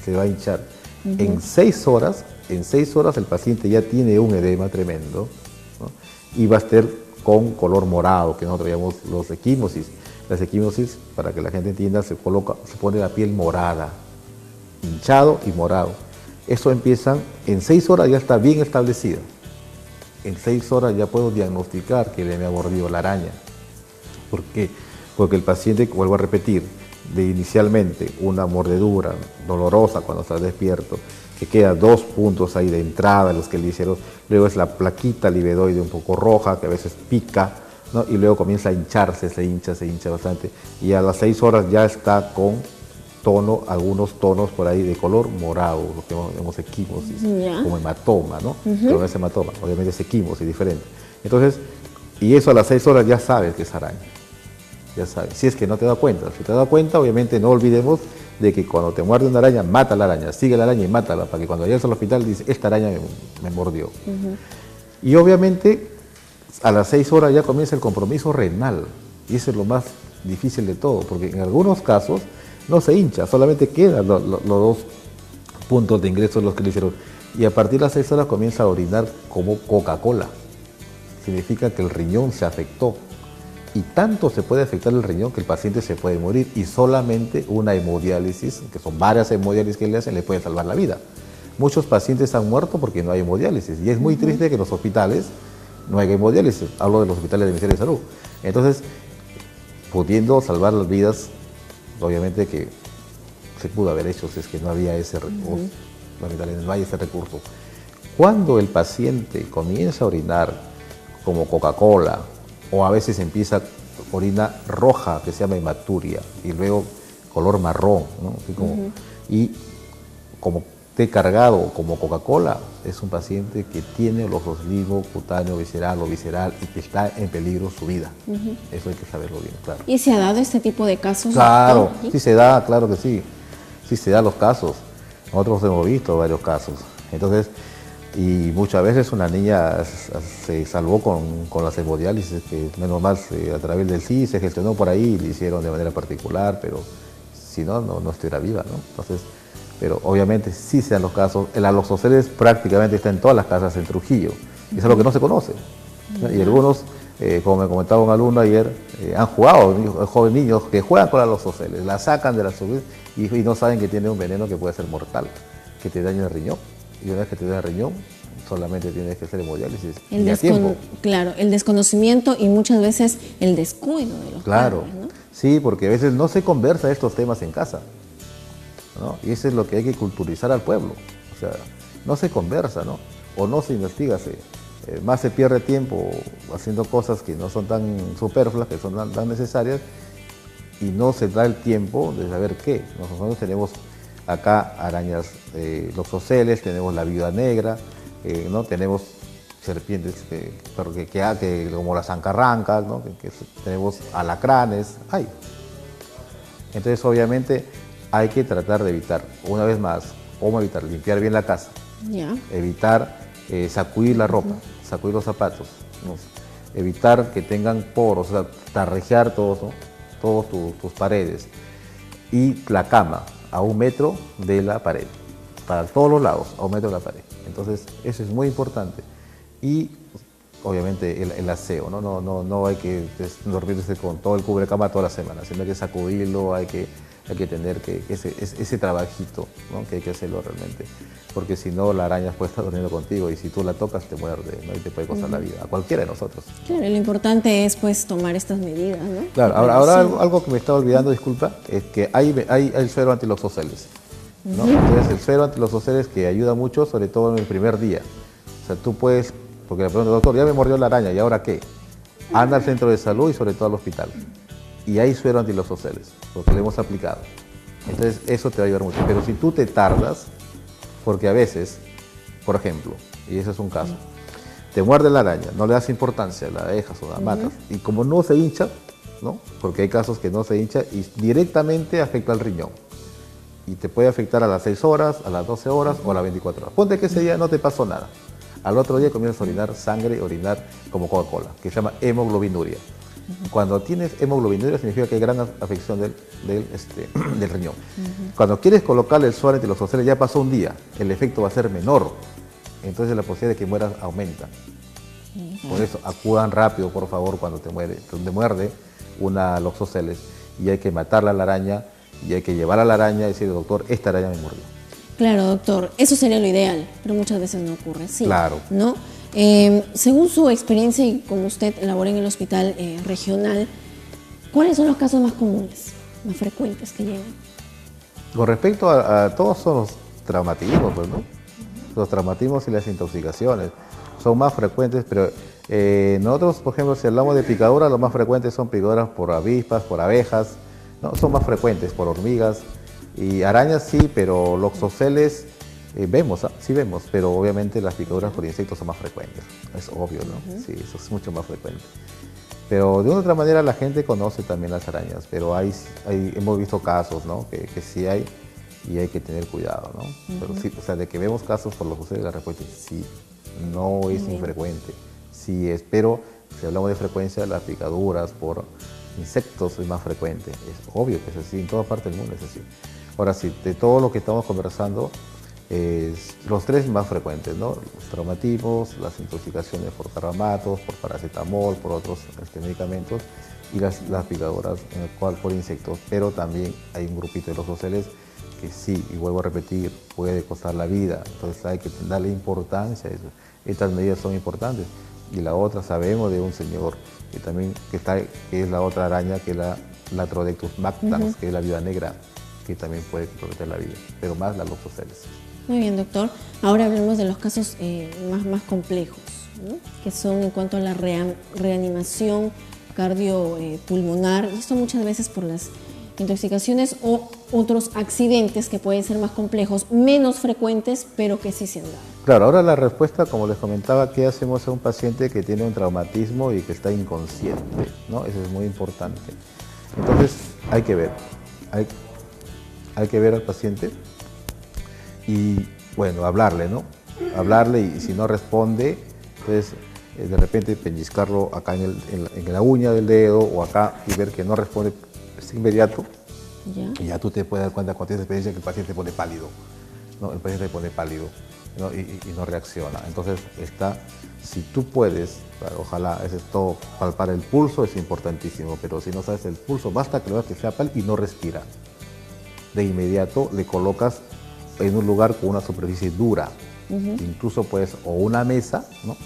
Se va a hinchar. En 6 horas el paciente ya tiene un edema tremendo, ¿no? Y va a estar con color morado, que nosotros llamamos los equimosis. Las equimosis, para que la gente entienda, se pone la piel morada, hinchado y morado. Eso empiezan, en 6 horas ya está bien establecida. En 6 horas ya puedo diagnosticar que me ha mordido la araña. ¿Por qué? Porque el paciente, vuelvo a repetir, de inicialmente una mordedura dolorosa cuando está despierto, que queda 2 puntos ahí de entrada, los quelíceros, luego es la plaquita libedoide un poco roja, que a veces pica, ¿no? Y luego comienza a hincharse, se hincha bastante, y a las 6 horas ya está con algunos tonos por ahí de color morado, lo que llamamos equimosis, como hematoma, ¿no? Pero no es hematoma, obviamente es equimosis, diferente. Entonces, y eso a las 6 horas ya sabes que es araña, ya sabes, si es que no te das cuenta. Si te das cuenta, obviamente no olvidemos de que cuando te muerde una araña, mata la araña, sigue la araña y mátala, para que cuando llegues al hospital dices, esta araña me mordió. Y obviamente, a las 6 horas ya comienza el compromiso renal, y eso es lo más difícil de todo, porque en algunos casos no se hincha, solamente quedan los 2 puntos de ingreso de los quelíceros, y a partir de las 6 horas comienza a orinar como Coca-Cola. Significa que el riñón se afectó, y tanto se puede afectar el riñón que el paciente se puede morir, y solamente una hemodiálisis, que son varias hemodiálisis que le puede salvar la vida. Muchos pacientes han muerto porque no hay hemodiálisis, y es muy triste que en los hospitales no haya hemodiálisis. Hablo de los hospitales del Ministerio de Salud. Entonces, pudiendo salvar las vidas, obviamente que se pudo haber hecho si es que no había ese recurso, no hay ese recurso. Cuando el paciente comienza a orinar como Coca-Cola, o a veces empieza orina roja, que se llama hematuria, y luego color marrón, ¿no? Así como, y como té cargado como Coca-Cola, es un paciente que tiene loxocelismo cutáneo visceral o visceral y que está en peligro su vida. Eso hay que saberlo bien, claro. ¿Y se ha dado este tipo de casos? Claro, doctor? sí se da, claro que sí. Sí se dan los casos. Nosotros hemos visto varios casos. Entonces, y muchas veces una niña se salvó con las hemodiálisis, que menos mal a través del sí se gestionó por ahí y le hicieron de manera particular, pero si no, no estuviera viva, ¿no? Entonces, pero obviamente sí se dan los casos. El aloxoceles prácticamente está en todas las casas en Trujillo. Eso es lo que no se conoce. ¿no? Y algunos, como me comentaba un alumno ayer, han jugado, jóvenes niños que juegan con los oceles, la sacan de la subida y no saben que tiene un veneno que puede ser mortal, que te daña el riñón. Y una vez que te da el riñón, solamente tienes que hacer hemodiálisis y a tiempo. Claro, el desconocimiento y muchas veces el descuido de los padres, ¿no? Sí, porque a veces no se conversa estos temas en casa, ¿no? Y eso es lo que hay que culturizar al pueblo. O sea, no se conversa, ¿no? O no se investiga, más se pierde tiempo haciendo cosas que no son tan superfluas, que son tan necesarias, y no se da el tiempo de saber qué. Nosotros tenemos acá arañas, los oceles, tenemos la viuda negra, ¿no? Tenemos serpientes que como las zancarrancas, ¿no? Tenemos alacranes, hay. Entonces obviamente hay que tratar de evitar, una vez más, cómo evitar, limpiar bien la casa, evitar sacudir la ropa, sacudir los zapatos, ¿no? Evitar que tengan poros, o sea, tarrejear todos, ¿no? Todas tus paredes, y la cama a 1 metro de la pared, para todos los lados, a 1 metro de la pared. Entonces eso es muy importante. Y obviamente el aseo, ¿no? No hay que dormirse con todo el cubrecama toda la semana, sino hay que sacudirlo, hay que tener ese trabajito, ¿no? Que hay que hacerlo realmente, porque si no la araña puede estar durmiendo contigo y si tú la tocas te muerde, ¿no? Y te puede costar la vida, a cualquiera de nosotros. Claro, lo importante es pues tomar estas medidas, ¿no? Claro, ahora algo que me estaba olvidando, disculpa, es que hay el suero antiloxoceles, ¿no? Entonces el suero antiloxoceles que ayuda mucho, sobre todo en el primer día. O sea, tú puedes, porque le pregunto, doctor, ya me mordió la araña, ¿y ahora qué? Anda al centro de salud y sobre todo al hospital. Y hay suero antiloxoceles, porque le hemos aplicado. Entonces eso te va a ayudar mucho. Pero si tú te tardas, porque a veces, por ejemplo, y ese es un caso, te muerde la araña, no le das importancia, la dejas o la matas, y como no se hincha, ¿no? Porque hay casos que no se hincha y directamente afecta al riñón. Y te puede afectar a las 6 horas, a las 12 horas o a las 24 horas. Ponte que ese día no te pasó nada. Al otro día comienzas a orinar sangre, orinar como Coca-Cola, que se llama hemoglobinuria. Cuando tienes hemoglobinuria significa que hay gran afección del riñón. Cuando quieres colocarle el suero antiloxoceles ya pasó un día, el efecto va a ser menor. Entonces la posibilidad de que mueras aumenta. Por eso acudan rápido, por favor, cuando te muerde una loxoceles y hay que matarla a la araña y hay que llevar a la araña y decir, doctor, esta araña me mordió. Claro, doctor, eso sería lo ideal, pero muchas veces no ocurre, sí. Claro. ¿No? Según su experiencia y como usted labora en el hospital regional, ¿cuáles son los casos más comunes, más frecuentes que llegan? Con respecto a todos son los traumatismos, pues, ¿no? Los traumatismos y las intoxicaciones son más frecuentes, pero nosotros, por ejemplo, si hablamos de picaduras, los más frecuentes son picaduras por avispas, por abejas, ¿no? Son más frecuentes por hormigas y arañas sí, pero loxoceles sí vemos, pero obviamente las picaduras por insectos son más frecuentes, es obvio, ¿no? Sí, eso es mucho más frecuente. Pero de una u otra manera la gente conoce también las arañas, pero hemos visto casos, ¿no? Que sí hay y hay que tener cuidado, ¿no? Pero sí, o sea, de que vemos casos por loxoceles, la respuesta es sí, no es infrecuente, sí es, pero si hablamos de frecuencia, las picaduras por insectos es más frecuente, es obvio que es así, en toda parte del mundo es así. Ahora sí, de todo lo que estamos conversando, los tres más frecuentes, ¿no? Los traumatismos, las intoxicaciones por carrapatos, por paracetamol, por otros medicamentos y las picaduras por insectos, pero también hay un grupito de loxoceles que sí, y vuelvo a repetir, puede costar la vida, entonces hay que darle importancia a eso. Estas medidas son importantes. Y la otra, sabemos de un señor que también que es la otra araña, que es la Latrodectus mactans, que es la viuda negra, que también puede comprometer la vida, pero más las loxoceles. Muy bien, doctor. Ahora hablemos de los casos más complejos, ¿no? Que son en cuanto a la reanimación cardiopulmonar. Esto muchas veces por las intoxicaciones o otros accidentes que pueden ser más complejos, menos frecuentes, pero que sí se han dado. Claro, ahora la respuesta, como les comentaba, ¿qué hacemos a un paciente que tiene un traumatismo y que está inconsciente, ¿no? Eso es muy importante. Entonces, hay que ver al paciente y, bueno, hablarle, ¿no? Hablarle y si no responde, entonces de repente pellizcarlo acá en la uña del dedo o acá y ver que no responde es inmediato. Y ya tú te puedes dar cuenta cuando tienes experiencia que el paciente pone pálido, ¿no? El paciente pone pálido. ¿no? Y no reacciona. Entonces, si tú puedes, ojalá, es esto, palpar el pulso es importantísimo, pero si no sabes el pulso, basta que lo hagas que sea pálido y no respira. De inmediato le colocas en un lugar con una superficie dura. Incluso puedes, o una mesa, ¿no?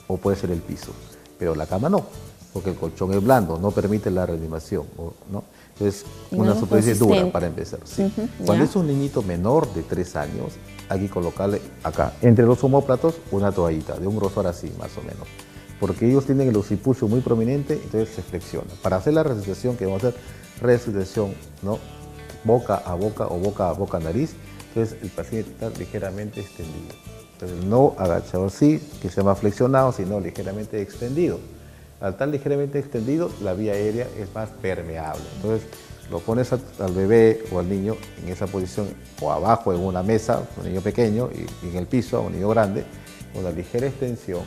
O puede ser el piso, pero la cama no, porque el colchón es blando, no permite la reanimación, ¿no? Entonces, una superficie dura para empezar. ¿Sí? Cuando es un niñito menor de 3 años, hay que colocarle acá, entre los omóplatos, una toallita de un grosor así, más o menos. Porque ellos tienen el occipucio muy prominente, entonces se flexiona. Para hacer la resucitación, que vamos a hacer resucitación, ¿no? Boca a boca o boca a boca nariz, entonces el paciente está ligeramente extendido. Entonces no agachado así, que se llama flexionado, sino ligeramente extendido. Al estar ligeramente extendido, la vía aérea es más permeable. Entonces lo pones al bebé o al niño en esa posición, o abajo en una mesa, un niño pequeño, y en el piso, un niño grande, una ligera extensión,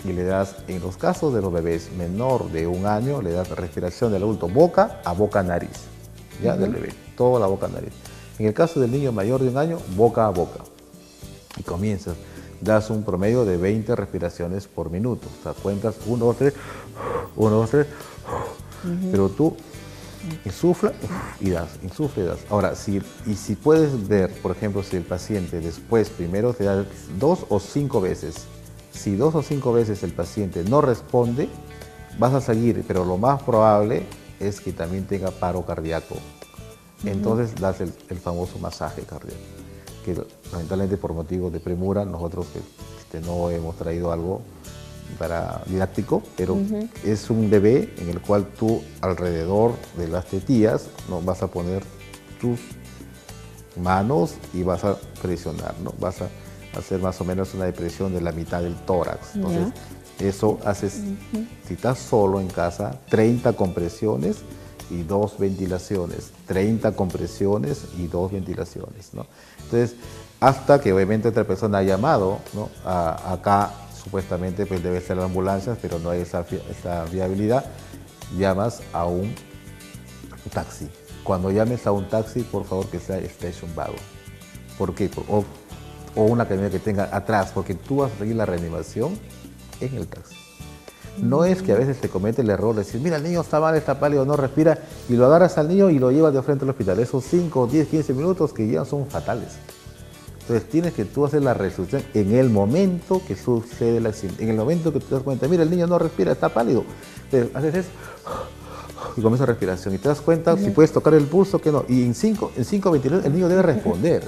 y le das, en los casos de los bebés menor de 1 año, le das respiración del adulto boca a boca nariz, ya del bebé, toda la boca nariz. En el caso del niño mayor de 1 año, boca a boca. Y comienzas, das un promedio de 20 respiraciones por minuto. O sea, cuentas 1, 2, 3, 1, 2, 3, pero tú insufla y das, insufla y das. Ahora, si puedes ver, por ejemplo, si el paciente después primero te da 2 o 5 veces, si 2 o 5 veces el paciente no responde, vas a seguir, pero lo más probable es que también tenga paro cardíaco. Entonces das el famoso masaje cardíaco, que lamentablemente por motivos de premura nosotros no hemos traído algo didáctico, pero es un bebé en el cual tú alrededor de las tetillas, ¿no? Vas a poner tus manos y vas a presionar, ¿no? Vas a hacer más o menos una depresión de la mitad del tórax. Entonces, eso haces, si estás solo en casa, 30 compresiones y 2 ventilaciones, 30 compresiones y 2 ventilaciones, ¿no? Entonces, hasta que obviamente otra persona ha llamado, ¿no? Acá supuestamente pues debe ser la ambulancia, pero no hay esa viabilidad, llamas a un taxi. Cuando llames a un taxi, por favor que sea station wagon. ¿Por qué? O una camioneta que tenga atrás, porque tú vas a seguir la reanimación en el taxi. No es que a veces te comete el error de decir, mira, el niño está mal, está pálido, no respira, y lo agarras al niño y lo llevas de frente al hospital. Esos 5, 10, 15 minutos que llevan son fatales. Entonces tienes que tú hacer la resucitación en el momento que sucede el accidente, en el momento que te das cuenta, mira, el niño no respira, está pálido. Entonces haces eso y comienza la respiración y te das cuenta si puedes tocar el pulso que no. Y en 5 ventilaciones el niño debe responder.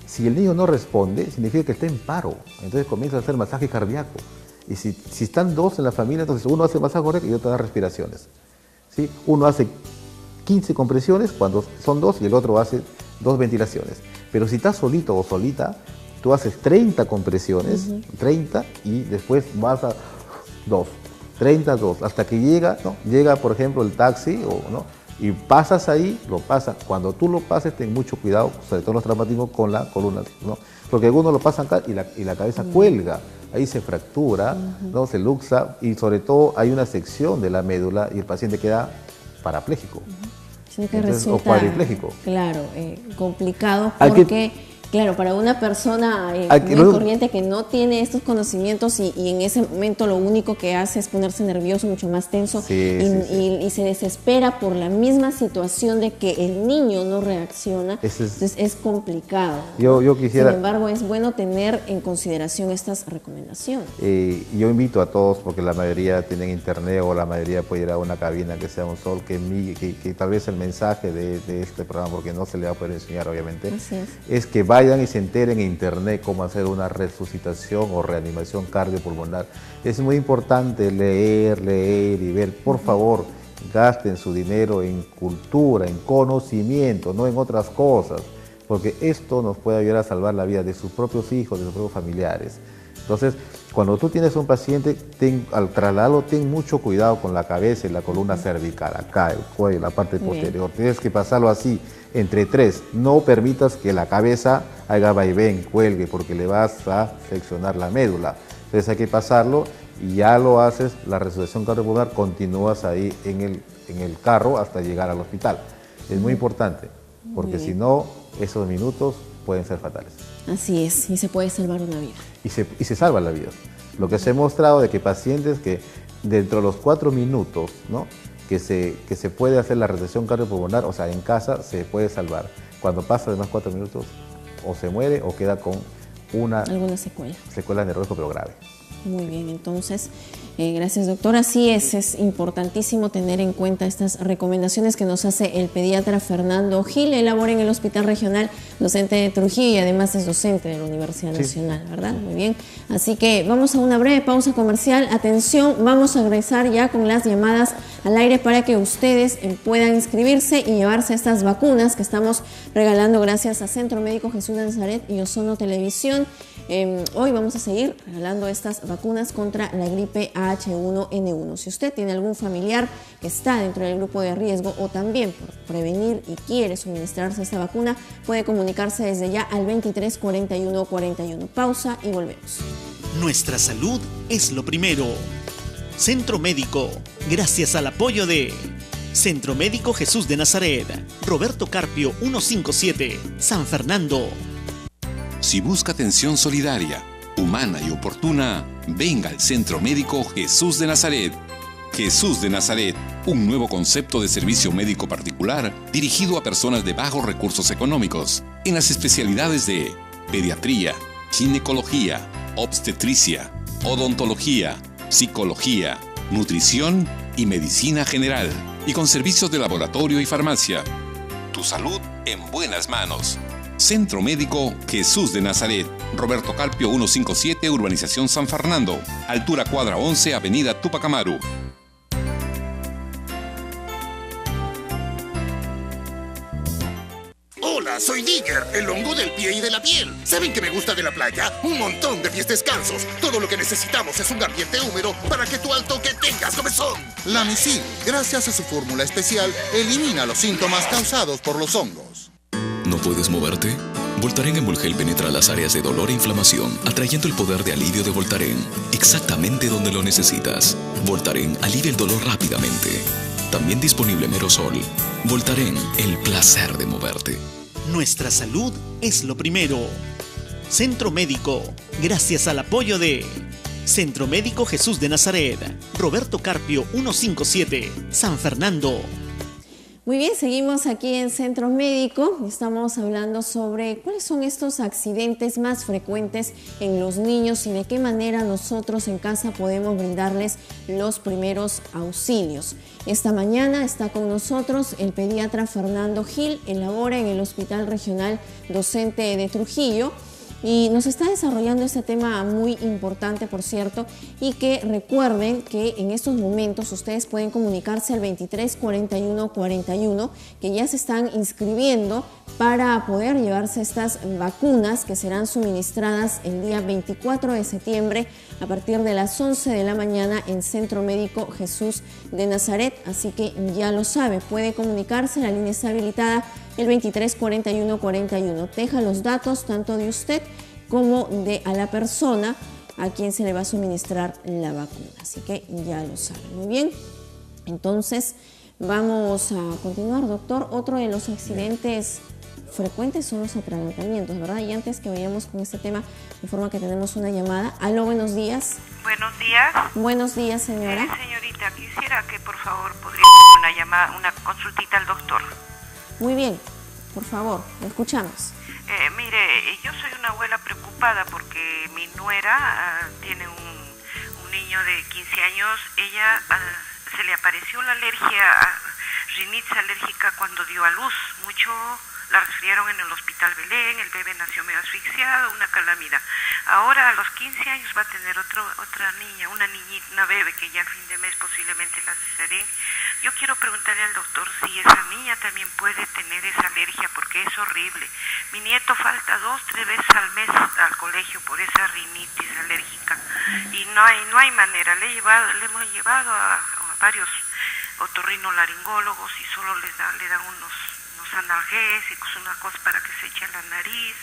Si el niño no responde, significa que está en paro. Entonces comienza a hacer masaje cardíaco. Y si están 2 en la familia, entonces uno hace masaje cardíaco y otro da respiraciones. ¿Sí? Uno hace 15 compresiones cuando son 2 y el otro hace 2 ventilaciones. Pero si estás solito o solita, tú haces 30 compresiones, 30, y después vas a 2, 32, hasta que llega, ¿no? Llega, por ejemplo, el taxi, ¿no? Y pasas ahí, lo pasas. Cuando tú lo pases, ten mucho cuidado, sobre todo los traumatismos con la columna, ¿no? Porque algunos lo pasan acá y la cabeza cuelga, ahí se fractura, ¿no? Se luxa, y sobre todo hay una sección de la médula y el paciente queda parapléjico. Entonces, o cuadripléjico. Claro, complicado porque, claro, para una persona muy corriente que no tiene estos conocimientos y en ese momento lo único que hace es ponerse nervioso, mucho más tenso, y se desespera por la misma situación de que el niño no reacciona, entonces es complicado. Yo quisiera, sin embargo, es bueno tener en consideración estas recomendaciones. Yo invito a todos, porque la mayoría tienen internet o la mayoría puede ir a una cabina que sea un sol, que tal vez el mensaje de este programa, porque no se le va a poder enseñar obviamente, es que vayan y se enteren en internet cómo hacer una resucitación o reanimación cardiopulmonar. Es muy importante leer y ver. Por favor, gasten su dinero en cultura, en conocimiento, no en otras cosas, porque esto nos puede ayudar a salvar la vida de sus propios hijos, de sus propios familiares. Entonces, cuando tú tienes un paciente, al trasladarlo, ten mucho cuidado con la cabeza y la columna cervical, acá, el cuello, la parte posterior. Tienes que pasarlo así, entre 3. No permitas que la cabeza haga vaivén, cuelgue, porque le vas a seccionar la médula. Entonces hay que pasarlo y ya lo haces, la resucitación cardiopulmonar, continúas ahí en el carro hasta llegar al hospital. Es muy importante, porque si no, esos minutos pueden ser fatales. Así es, y se puede salvar una vida. Y se salva la vida. Lo que se ha mostrado de que pacientes que dentro de los 4 minutos, ¿no?, que se puede hacer la resección cardiopulmonar, o sea, en casa se puede salvar. Cuando pasa de más 4 minutos, o se muere o queda con alguna secuela neurológica, pero grave. Muy bien, entonces, gracias doctor. Así es importantísimo tener en cuenta estas recomendaciones que nos hace el pediatra Fernando Gil. Él labora en el Hospital Regional Docente de Trujillo y además es docente de la Universidad Nacional, ¿verdad? Muy bien, así que vamos a una breve pausa comercial. Atención, vamos a regresar ya con las llamadas al aire para que ustedes puedan inscribirse y llevarse estas vacunas que estamos regalando gracias a Centro Médico Jesús de Nazaret y Ozono Televisión. Hoy vamos a seguir regalando estas vacunas contra la gripe H1N1. Si usted tiene algún familiar que está dentro del grupo de riesgo o también por prevenir y quiere suministrarse esta vacuna, puede comunicarse desde ya al 23 41 41. Pausa y volvemos. Nuestra salud es lo primero. Centro Médico, gracias al apoyo de Centro Médico Jesús de Nazaret, Roberto Carpio 157, San Fernando. Si busca atención solidaria, humana y oportuna, venga al Centro Médico Jesús de Nazaret. Jesús de Nazaret, un nuevo concepto de servicio médico particular dirigido a personas de bajos recursos económicos, en las especialidades de pediatría, ginecología, obstetricia, odontología, psicología, nutrición y medicina general, y con servicios de laboratorio y farmacia. Tu salud en buenas manos. Centro Médico Jesús de Nazaret, Roberto Carpio 157, Urbanización San Fernando, altura cuadra 11, Avenida Túpac Amaru. Hola, soy Digger, el hongo del pie y de la piel. ¿Saben qué me gusta de la playa? Un montón de pies descalzos. Todo lo que necesitamos es un ambiente húmedo para que tu altoque tengas comezón. La Misil, gracias a su fórmula especial, elimina los síntomas causados por los hongos. ¿No puedes moverte? Voltaren Emulgel penetra las áreas de dolor e inflamación, atrayendo el poder de alivio de Voltaren exactamente donde lo necesitas. Voltaren alivia el dolor rápidamente. También disponible en aerosol. Voltaren, el placer de moverte. Nuestra salud es lo primero. Centro Médico, gracias al apoyo de Centro Médico Jesús de Nazaret, Roberto Carpio 157, San Fernando. Muy bien, seguimos aquí en Centro Médico. Estamos hablando sobre cuáles son estos accidentes más frecuentes en los niños y de qué manera nosotros en casa podemos brindarles los primeros auxilios. Esta mañana está con nosotros el pediatra Fernando Gil, él labora en el Hospital Regional Docente de Trujillo. Y nos está desarrollando este tema muy importante, por cierto, y que recuerden que en estos momentos ustedes pueden comunicarse al 23 41 41, que ya se están inscribiendo para poder llevarse estas vacunas que serán suministradas el día 24 de septiembre a partir de las 11 de la mañana en Centro Médico Jesús de Nazaret. Así que ya lo sabe, puede comunicarse, la línea está habilitada el 23 41 41. Deja los datos tanto de usted como de a la persona a quien se le va a suministrar la vacuna. Así que ya lo sabe. Muy bien. Entonces vamos a continuar, doctor. Otro de los accidentes frecuentes son los atragantamientos, ¿verdad? Y antes que vayamos con este tema, informa que tenemos una llamada. Aló, buenos días. Buenos días. Buenos días, señora. Señorita, quisiera que por favor podría hacer una llamada, una consultita al doctor. Muy bien, por favor, lo escuchamos. Mire, yo soy una abuela preocupada porque mi nuera tiene un niño de 15 años. Ella se le apareció la alergia, rinitis alérgica cuando dio a luz. Mucho la resfriaron en el Hospital Belén, el bebé nació medio asfixiado, una calamidad. Ahora a los 15 años va a tener otra niña, una niñita, una bebé que ya a fin de mes posiblemente la cesaré. Yo quiero preguntarle al doctor si esa niña también puede tener esa alergia porque es horrible. Mi nieto falta 2-3 veces al mes al colegio por esa rinitis alérgica y no hay manera. Le hemos llevado a varios otorrinolaringólogos y solo le dan unos analgésicos, una cosa para que se eche a la nariz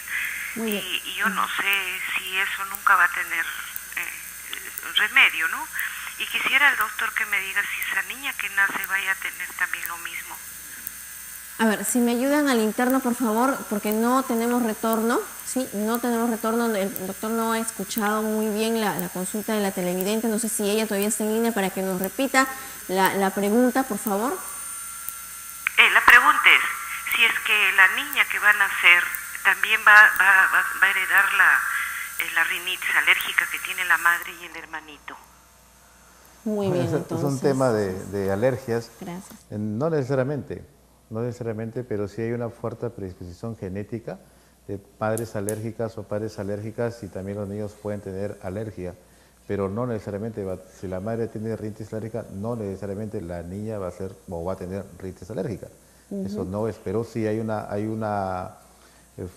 y yo no sé si eso nunca va a tener remedio, ¿no? Y quisiera el doctor que me diga si esa niña que nace vaya a tener también lo mismo. A ver, si me ayudan al interno, por favor, porque no tenemos retorno. Sí, no tenemos retorno. El doctor no ha escuchado muy bien la consulta de la televidente. No sé si ella todavía está en línea para que nos repita la pregunta, por favor. La pregunta es, si es que la niña que va a nacer también va a heredar la rinitis alérgica que tiene la madre y el hermanito. Muy bien, entonces. Es un tema de alergias. Gracias. No necesariamente, pero sí hay una fuerte predisposición genética de padres alérgicas o padres alérgicas, y también los niños pueden tener alergia, pero no necesariamente, si la madre tiene rinitis alérgica, no necesariamente la niña va a tener rinitis alérgica. Eso no es, pero sí hay una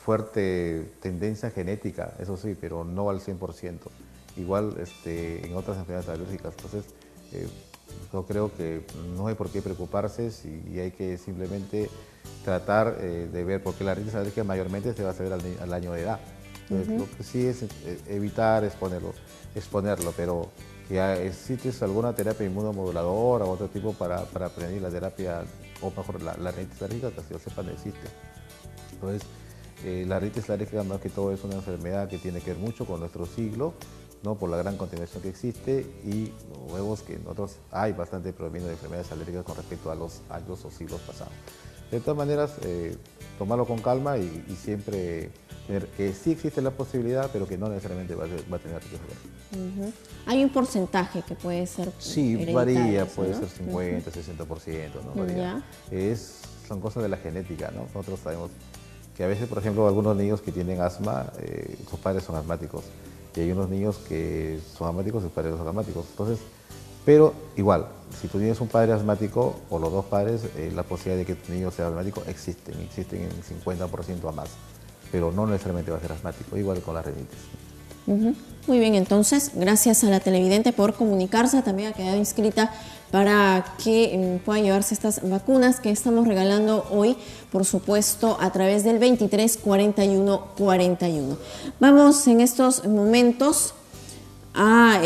fuerte tendencia genética, eso sí, pero no al 100%. Igual en otras enfermedades alérgicas. Entonces, yo creo que no hay por qué preocuparse y hay que simplemente tratar de ver, porque la rinitis alérgica mayormente se va a hacer al año de edad. Entonces, lo que sí es evitar exponerlo, pero que existe alguna terapia inmunomoduladora o otro tipo para prevenir la terapia, o mejor la rinitis alérgica, que si lo sepan, existe. Entonces, la rinitis alérgica más que todo es una enfermedad que tiene que ver mucho con nuestro siglo, ¿no? Por la gran contaminación que existe, y vemos que nosotros hay bastante predominio de enfermedades alérgicas con respecto a los años o siglos pasados. De todas maneras, tomarlo con calma y siempre ver que sí existe la posibilidad, pero que no necesariamente va a tener riesgo. Hay un porcentaje que puede ser sí, varía, eso, puede ¿no? ser 50, 60%, ¿no? Varía. Son cosas de la genética, ¿no? Nosotros sabemos que a veces, por ejemplo, algunos niños que tienen asma, sus padres son asmáticos, y hay unos niños que son asmáticos y sus padres son asmáticos. Entonces, pero igual, si tú tienes un padre asmático o los dos padres, la posibilidad de que tu niño sea asmático existen en 50% a más, pero no necesariamente va a ser asmático, igual con la rinitis. Muy bien, entonces, gracias a la televidente por comunicarse, también ha quedado inscrita para que pueda llevarse estas vacunas que estamos regalando hoy, por supuesto, a través del 234141. Vamos en estos momentos a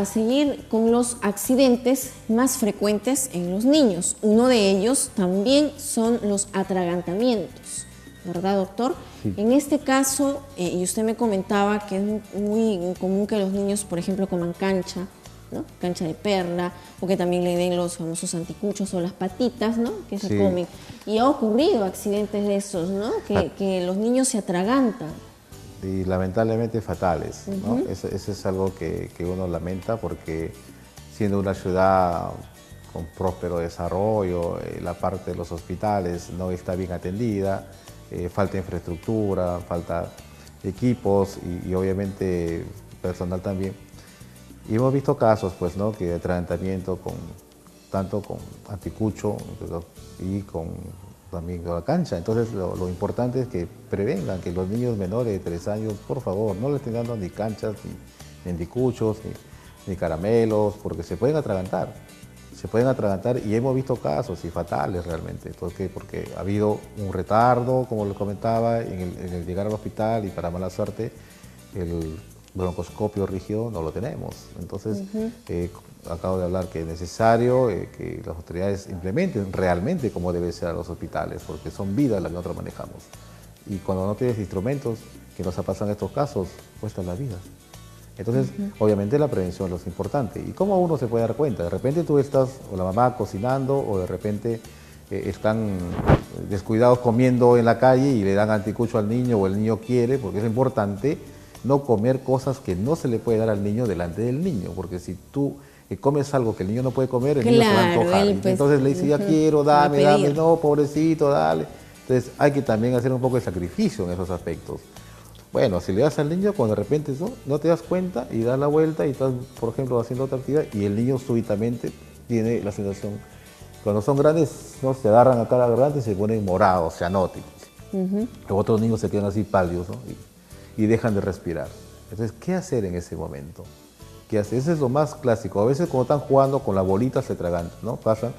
seguir con los accidentes más frecuentes en los niños. Uno de ellos también son los atragantamientos, ¿verdad, doctor? Sí. En este caso, y usted me comentaba que es muy común que los niños, por ejemplo, coman cancha, ¿no? Cancha de perla, o que también le den los famosos anticuchos o las patitas, ¿no? Que se comen. Y ha ocurrido accidentes de esos, ¿no? Que los niños se atragantan. Y lamentablemente fatales, ¿no? Eso es algo que uno lamenta, porque siendo una ciudad con próspero desarrollo, la parte de los hospitales no está bien atendida, falta infraestructura, falta equipos y obviamente personal también. Y hemos visto casos, pues, ¿no? Que de atragantamiento tanto con anticucho y también con la cancha. Entonces, lo importante es que prevengan, que los niños menores de 3 años, por favor, no les estén dando ni canchas, ni anticuchos, ni caramelos, porque se pueden atragantar. Se pueden atragantar, y hemos visto casos y fatales realmente. Porque ha habido un retardo, como les comentaba, en el llegar al hospital, y para mala suerte, el broncoscopio rígido no lo tenemos. Entonces, acabo de hablar que es necesario que las autoridades implementen realmente como debe ser a los hospitales, porque son vidas las que nosotros manejamos. Y cuando no tienes instrumentos, que nos pasan estos casos, cuestan la vida. Entonces, obviamente la prevención es lo importante. ¿Y cómo uno se puede dar cuenta? De repente tú estás, o la mamá cocinando, o de repente están descuidados comiendo en la calle y le dan anticucho al niño, o el niño quiere, porque es importante no comer cosas que no se le puede dar al niño delante del niño, porque si tú comes algo que el niño no puede comer, el niño se va a antojar. Entonces le dice, ya quiero, dame, no, pobrecito, dale. Entonces hay que también hacer un poco de sacrificio en esos aspectos. Bueno, si le das al niño, cuando de repente no te das cuenta y das la vuelta y estás, por ejemplo, haciendo otra actividad, y el niño súbitamente tiene la sensación, cuando son grandes, ¿no? Se agarran a cada garganta y se ponen morados, cianóticos. Los otros niños se quedan así pálidos, ¿no? Y dejan de respirar. Entonces, ¿qué hacer en ese momento? ¿Qué hacer? Ese es lo más clásico. A veces cuando están jugando con la bolita se atragantan, ¿no? Pasan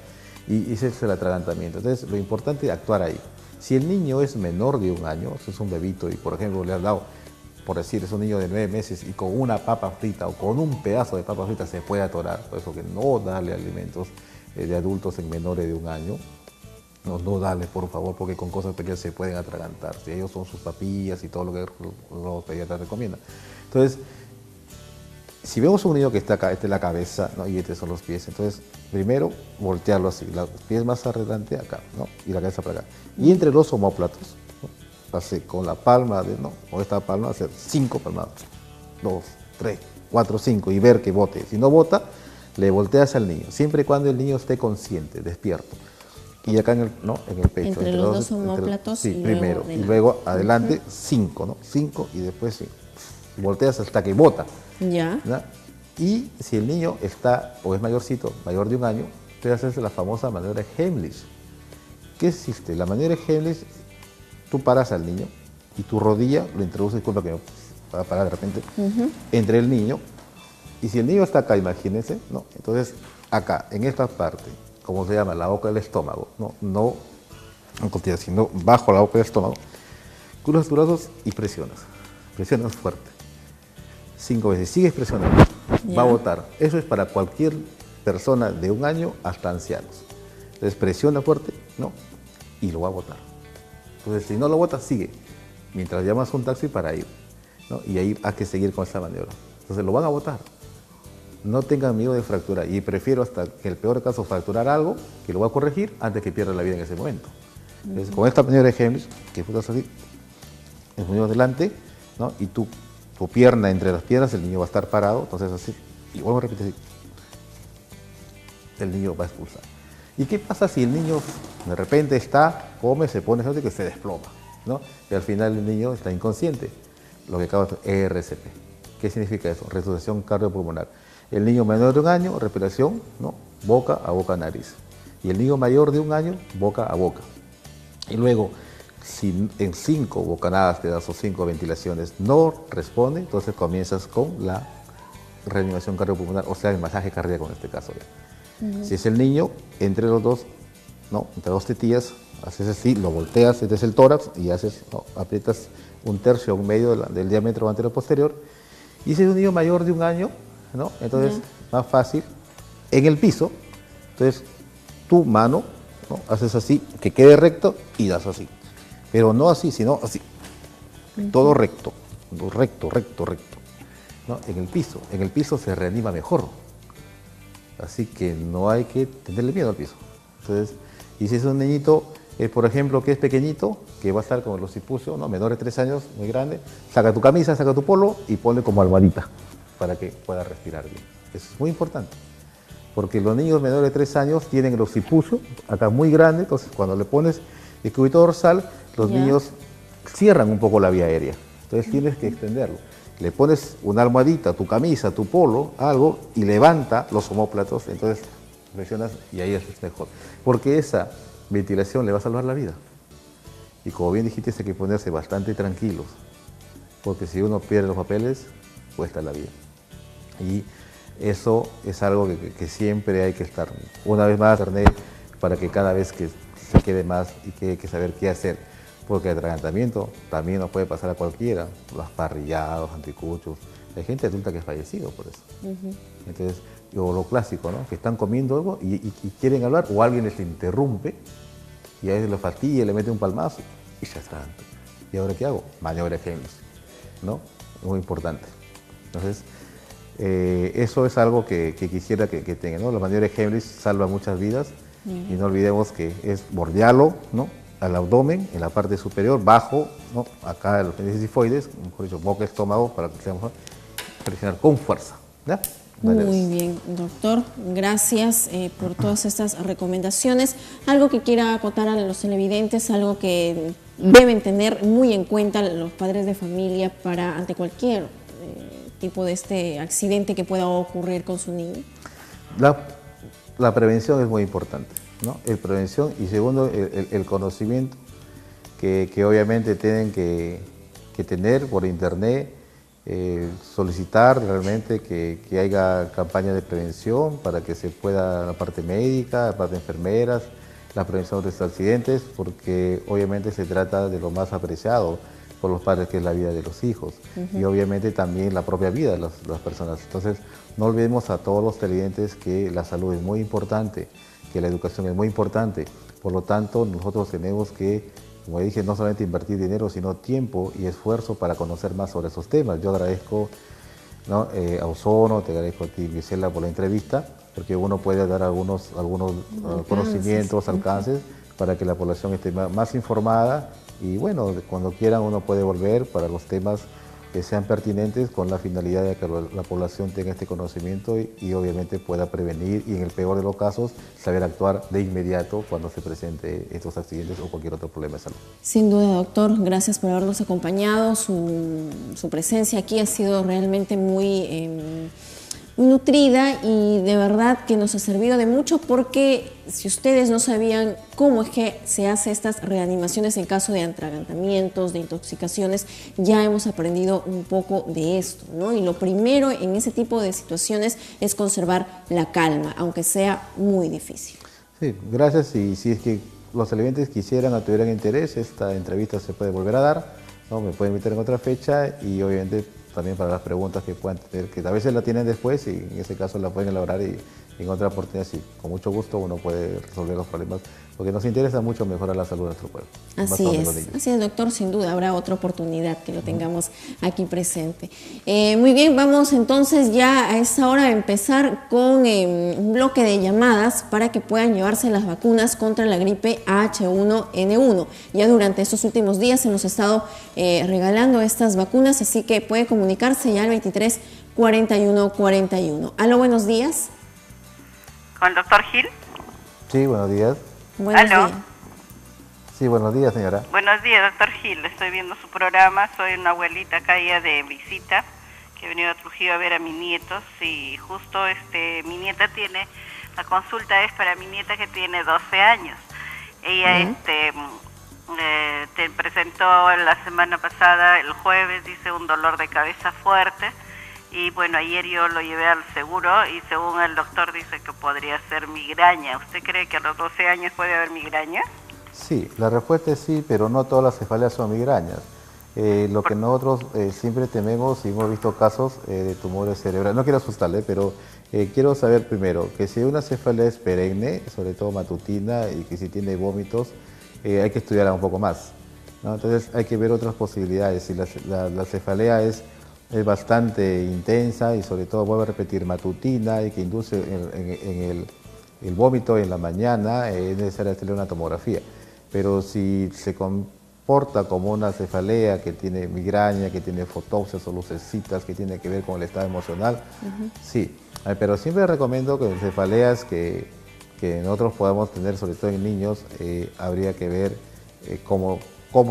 y ese es el atragantamiento. Entonces, lo importante es actuar ahí. Si el niño es menor de 1 año, es un bebito, y por ejemplo le has dado, por decir, es un niño de 9 meses, y con una papa frita o con un pedazo de papa frita se puede atorar, por eso que no darle alimentos de adultos en menores de 1 año. No dale, por favor, porque con cosas pequeñas se pueden atragantar. Si ellos son sus papillas y todo lo que los pediatras recomiendan. Entonces, si vemos un niño que está acá, esta es la cabeza, ¿no? Y estos son los pies, entonces primero voltearlo así, los pies más adelante acá, ¿no? Y la cabeza para acá. Y entre los omóplatos, ¿no? Así, con la palma, o esta palma, hacer 5 palmadas. 2, 3, 4, 5 y ver que bote. Si no bota, le volteas al niño, siempre y cuando el niño esté consciente, despierto. Y acá en el pecho. Entre los dos omóplatos. Sí, primero. Y luego adelante 5, ¿no? 5 y después 5. Volteas hasta que bota. Ya. ¿No? Y si el niño está o es mayorcito, mayor de 1 año, entonces haces la famosa maniobra de Heimlich. ¿Qué existe? La maniobra de Heimlich, tú paras al niño y tu rodilla lo introduces, disculpa que me va a parar de repente, entre el niño. Y si el niño está acá, imagínense, ¿no? Entonces acá, en esta parte, como se llama, la boca del estómago, no en costilla, sino bajo la boca del estómago, cruzas tus brazos y presionas fuerte. 5 veces, sigues presionando, va a botar. Eso es para cualquier persona de 1 año hasta ancianos. Entonces presiona fuerte, ¿no? Y lo va a botar. Entonces si no lo bota, sigue, mientras llamas un taxi para ir, ¿no? Y ahí hay que seguir con esa maniobra. Entonces lo van a botar. No tengan miedo de fracturar, y prefiero hasta que el peor caso fracturar algo, que lo va a corregir antes que pierda la vida en ese momento. Entonces con esta maniobra de Heimlich, que putas así, el niño adelante, ¿no? Y tu pierna entre las piernas, el niño va a estar parado, entonces así, y vuelvo a repetir así, el niño va a expulsar. ¿Y qué pasa si el niño de repente come, se pone, que se desploma, ¿no? Y al final el niño está inconsciente, lo que acaba de RCP. ¿Qué significa eso? Resucitación cardiopulmonar. El niño menor de 1 año, respiración, ¿no? Boca a boca, nariz. Y el niño mayor de 1 año, boca a boca. Y luego, si en 5 bocanadas te das o 5 ventilaciones no responde, entonces comienzas con la reanimación cardiopulmonar, o sea, el masaje cardíaco en este caso. Si es el niño, entre los dos, ¿no? Entre 2 tetillas, haces así, lo volteas, este es el tórax, y haces, ¿no? Aprietas 1/3 o 1/2 del diámetro anterior-posterior. Y si es un niño mayor de 1 año, ¿no? Entonces, más fácil, en el piso, entonces tu mano, ¿no? Haces así, que quede recto y das así. Pero no así, sino así. Todo recto, recto, ¿no? En el piso se reanima mejor. Así que no hay que tenerle miedo al piso. Entonces, y si es un niñito, por ejemplo, que es pequeñito, que va a estar como los occipucios, ¿no? Menor de 3 años, muy grande, saca tu camisa, saca tu polo y ponle como almohadita para que pueda respirar bien. Eso es muy importante. Porque los niños menores de 3 años tienen el occipucio acá muy grande, entonces cuando le pones el cubito dorsal, los niños cierran un poco la vía aérea. Entonces tienes que extenderlo. Le pones una almohadita, tu camisa, tu polo, algo, y levanta los omóplatos, entonces presionas y ahí es mejor. Porque esa ventilación le va a salvar la vida. Y como bien dijiste, hay que ponerse bastante tranquilos, porque si uno pierde los papeles, cuesta la vida. Y eso es algo que siempre hay que estar, una vez más, internet, para que cada vez que se quede más y que hay que saber qué hacer. Porque el atragantamiento también nos puede pasar a cualquiera, los parrillados, anticuchos. Hay gente adulta que ha fallecido por eso. Entonces, o lo clásico, ¿no? Que están comiendo algo y quieren hablar, o alguien les interrumpe y a veces lo fastidia, le mete un palmazo y se atraganta. ¿Y ahora qué hago? Maniobra de Heimlich, ¿no? Muy importante. Entonces, eso es algo que quisiera que tengan, ¿no? La maniobra de Heimlich salva muchas vidas y no olvidemos que es bordearlo, ¿no? Al abdomen, en la parte superior, bajo, ¿no? Acá en los apéndices sifoides, mejor dicho, boca, estómago, para que sea mejor, presionar con fuerza. ¿Ya? Muy bien, doctor. Gracias por todas estas recomendaciones. Algo que quiera acotar a los televidentes, algo que deben tener muy en cuenta los padres de familia para ante cualquier tipo de este accidente que pueda ocurrir con su niño. La prevención es muy importante, ¿no? El prevención y segundo, el conocimiento que obviamente tienen que tener por internet, solicitar realmente que haya campaña de prevención para que se pueda, la parte médica, la parte de enfermeras, la prevención de estos accidentes, porque obviamente se trata de lo más apreciado por los padres, que es la vida de los hijos, y obviamente también la propia vida de las personas. Entonces, no olvidemos a todos los televidentes que la salud es muy importante, que la educación es muy importante, Por lo tanto, nosotros tenemos que, como dije, no solamente invertir dinero, sino tiempo y esfuerzo para conocer más sobre esos temas. Yo agradezco, ¿no?, a Ozono, te agradezco a ti, Gisela, por la entrevista, porque uno puede dar algunos conocimientos, alcances, para que la población esté más informada y bueno, cuando quieran uno puede volver para los temas que sean pertinentes con la finalidad de que la población tenga este conocimiento y obviamente pueda prevenir y en el peor de los casos saber actuar de inmediato cuando se presente estos accidentes o cualquier otro problema de salud. Sin duda, doctor, gracias por habernos acompañado. Su presencia aquí ha sido realmente muy nutrida y de verdad que nos ha servido de mucho, porque si ustedes no sabían cómo es que se hace estas reanimaciones en caso de atragantamientos, de intoxicaciones, ya hemos aprendido un poco de esto, ¿no? Y lo primero en ese tipo de situaciones es conservar la calma, aunque sea muy difícil. Sí, gracias, y si es que los televidentes quisieran o tuvieran interés, esta entrevista se puede volver a dar, ¿no? Me pueden invitar en otra fecha y obviamente también para las preguntas que puedan tener, que a veces la tienen después y en ese caso la pueden elaborar y en otra oportunidad, sí, con mucho gusto uno puede resolver los problemas, porque nos interesa mucho mejorar la salud de nuestro pueblo. Así es, doctor, sin duda habrá otra oportunidad que lo tengamos aquí presente. Muy bien, vamos entonces ya a esta hora a empezar con un bloque de llamadas para que puedan llevarse las vacunas contra la gripe H1N1. Ya durante estos últimos días hemos estado regalando estas vacunas, así que puede comunicarse ya al 23 41 41. Aló, buenos días. ¿Con el doctor Gil? Sí, buenos días. Buenos días. Sí, buenos días, señora. Buenos días, doctor Gil. Estoy viendo su programa. Soy una abuelita caída de visita que he venido a Trujillo a ver a mis nietos y justo mi nieta tiene, la consulta es para mi nieta que tiene 12 años. Ella te presentó la semana pasada, el jueves, dice un dolor de cabeza fuerte. Y bueno, ayer yo lo llevé al seguro y según el doctor dice que podría ser migraña. ¿Usted cree que a los 12 años puede haber migraña? Sí, la respuesta es sí, pero no todas las cefaleas son migrañas. Lo que nosotros siempre tememos y hemos visto casos de tumores cerebrales. No quiero asustarle, pero quiero saber primero que si una cefalea es perenne, sobre todo matutina, y que si tiene vómitos, hay que estudiarla un poco más, ¿no? Entonces hay que ver otras posibilidades. Si la cefalea es bastante intensa y sobre todo, vuelvo a repetir, matutina y que induce en el vómito en la mañana, es necesario hacerle una tomografía. Pero si se comporta como una cefalea que tiene migraña, que tiene fotopsias o lucecitas, que tiene que ver con el estado emocional, sí. Pero siempre recomiendo que en cefaleas que nosotros podamos tener, sobre todo en niños, habría que ver cómo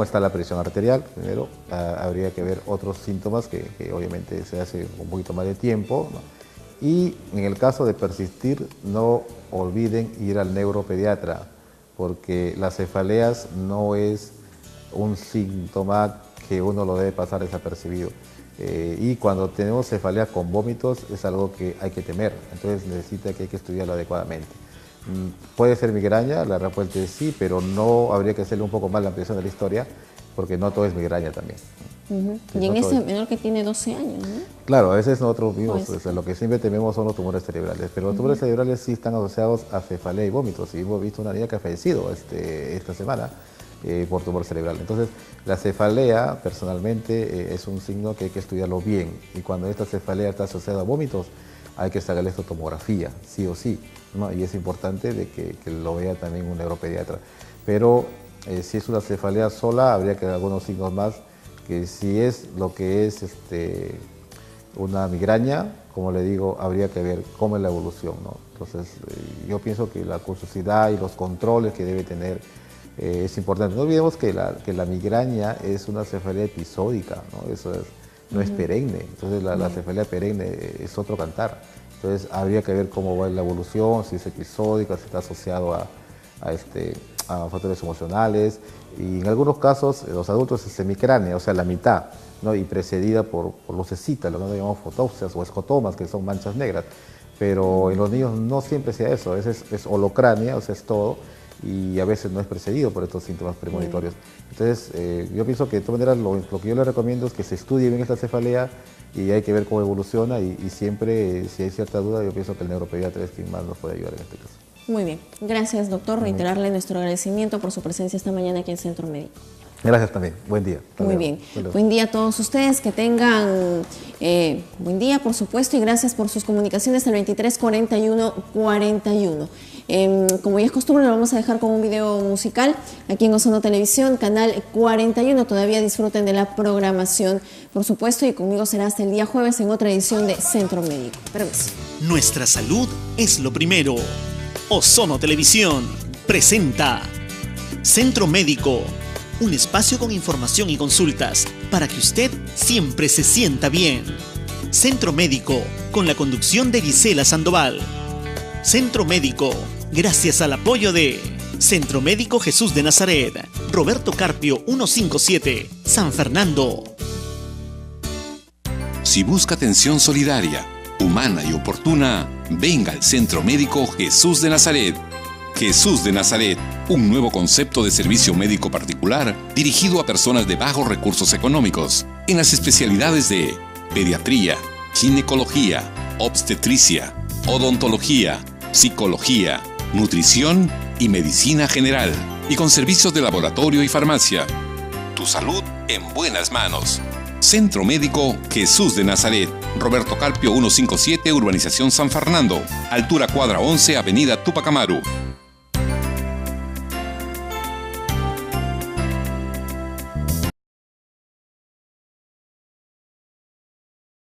está la presión arterial. Primero, habría que ver otros síntomas que obviamente se hace un poquito más de tiempo, ¿no? Y en el caso de persistir, no olviden ir al neuropediatra, porque las cefaleas no es un síntoma que uno lo debe pasar desapercibido. Y cuando tenemos cefalea con vómitos es algo que hay que temer, entonces necesita que hay que estudiarlo adecuadamente. ¿Puede ser migraña? La respuesta es sí, pero no habría que hacerle un poco más la ampliación de la historia, porque no todo es migraña también. Y en ese menor que tiene 12 años, ¿no? Claro, a veces nosotros vimos, lo que siempre tememos son los tumores cerebrales, pero los tumores cerebrales sí están asociados a cefalea y vómitos, y hemos visto una niña que ha fallecido esta semana por tumor cerebral. Entonces, la cefalea, personalmente, es un signo que hay que estudiarlo bien, y cuando esta cefalea está asociada a vómitos, hay que sacarle esta tomografía, sí o sí, ¿no? Y es importante de que lo vea también un neuropediatra. Pero si es una cefalea sola, habría que ver algunos signos más, que si es lo que es una migraña, como le digo, habría que ver cómo es la evolución, ¿no? Entonces, yo pienso que la curiosidad y los controles que debe tener es importante. No olvidemos que la migraña es una cefalea episódica, ¿no? Eso no es perenne. Entonces, la cefalea perenne es otro cantar. Entonces, habría que ver cómo va la evolución, si es episódica, si está asociado a factores emocionales, y en algunos casos los adultos es semicránea, o sea, la mitad, ¿no? Y precedida por lucecitas, lo que llamamos fotopsias o escotomas, que son manchas negras, pero en los niños no siempre sea eso, a veces es holocránea, o sea, es todo, y a veces no es precedido por estos síntomas premonitorios. Entonces, yo pienso que de todas maneras lo que yo le recomiendo es que se estudie bien esta cefalea y hay que ver cómo evoluciona, y siempre, si hay cierta duda, yo pienso que el neuropediatra es quien más nos puede ayudar en este caso. Muy bien. Gracias, doctor. Reiterarle nuestro agradecimiento por su presencia esta mañana aquí en Centro Médico. Gracias también. Buen día. Muy bien. Buen día a todos ustedes. Que tengan buen día, por supuesto, y gracias por sus comunicaciones al 234141. Como ya es costumbre, lo vamos a dejar con un video musical aquí en Ozono Televisión, canal 41. Todavía disfruten de la programación, por supuesto, y conmigo será hasta el día jueves en otra edición de Centro Médico. Permiso. Nuestra salud es lo primero. Ozono Televisión presenta Centro Médico, un espacio con información y consultas para que usted siempre se sienta bien. Centro Médico, con la conducción de Gisela Sandoval. Centro Médico, gracias al apoyo de Centro Médico Jesús de Nazaret, Roberto Carpio 157, San Fernando. Si busca atención solidaria, humana y oportuna, venga al Centro Médico Jesús de Nazaret. Jesús de Nazaret, un nuevo concepto de servicio médico particular dirigido a personas de bajos recursos económicos, en las especialidades de pediatría, ginecología, obstetricia, odontología, psicología, nutrición y medicina general, y con servicios de laboratorio y farmacia. Tu salud en buenas manos. Centro Médico Jesús de Nazaret, Roberto Carpio 157, Urbanización San Fernando, altura cuadra 11, Avenida Tupac Amaru.